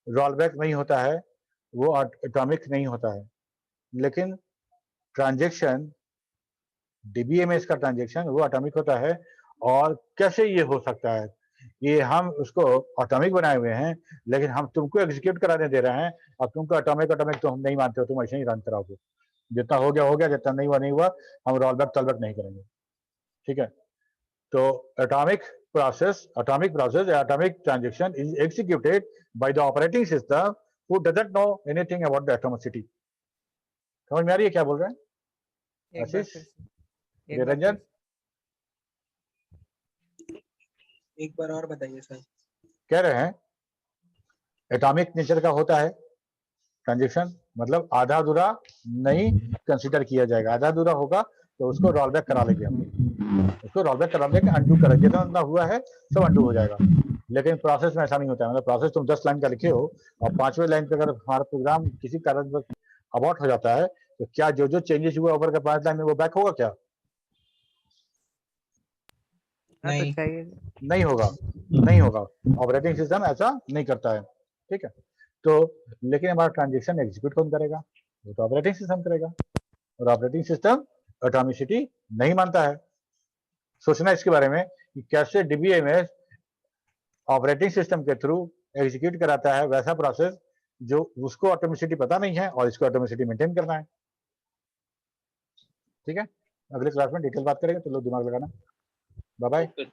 रोलबैक नहीं होता है, वो एटॉमिक नहीं होता है। लेकिन ट्रांजेक्शन DBMS का ट्रांजेक्शन वो एटॉमिक होता है। और कैसे ये हो सकता है? ये हम उसको एटॉमिक बनाए हुए हैं, लेकिन हम तुमको एग्जीक्यूट कराने दे रहे हैं, और तुमको एटॉमिक तो हम नहीं मानते हो, तुम ऐसे ही रन कराओगे। जितना हो गया, जितना नहीं हुआ नहीं हुआ, हम रोलबैक टॉलबैक नहीं करेंगे, ठीक है। तो atomic process, atomic transaction is executed by the operating system who doesn't know anything about the atomicity. समझ में आ रही है क्या बोल रहे हैं?
एक बार
आशीष,
फिर से, एक बार
निरंजन,
एक बार और बताइए सर।
कह रहे हैं एटॉमिक नेचर का होता है ट्रांजेक्शन, मतलब आधा अधूरा नहीं कंसीडर किया जाएगा। आधा अधूरा होगा तो उसको रोलबैक करा लेंगे हम, उसको रोलबैक करा लेंगे, अंडू करेंगे, जितना हुआ है सब अंडू हो जाएगा। लेकिन प्रोसेस में ऐसा नहीं होता है। मतलब प्रोसेस तुम 10 लाइन का लिखे हो और 5वें लाइन पे अगर हमारा प्रोग्राम किसी कारण अबॉर्ट हो जाता है तो क्या जो चेंजेस हुए ऊपर का 5 लाइन में वो बैक होगा क्या?
हाँ, तो
नहीं।
चाहिए।
नहीं होगा, नहीं होगा। ऑपरेटिंग सिस्टम ऐसा नहीं करता है, ठीक है। तो लेकिन हमारा ट्रांजेक्शन एग्जीक्यूट कौन करेगा? वो तो ऑपरेटिंग सिस्टम करेगा, और ऑपरेटिंग सिस्टम एटॉमिसिटी नहीं मानता है। सोचना इसके बारे में कि कैसे DBMS ऑपरेटिंग सिस्टम के थ्रू एग्जीक्यूट कराता है वैसा प्रोसेस जो उसको एटॉमिसिटी पता नहीं है, और इसको एटॉमिसिटी मेंटेन करना है, ठीक है। अगले क्लास में डिटेल बात करेंगे, तो लोग दिमाग लगाना। Bye bye.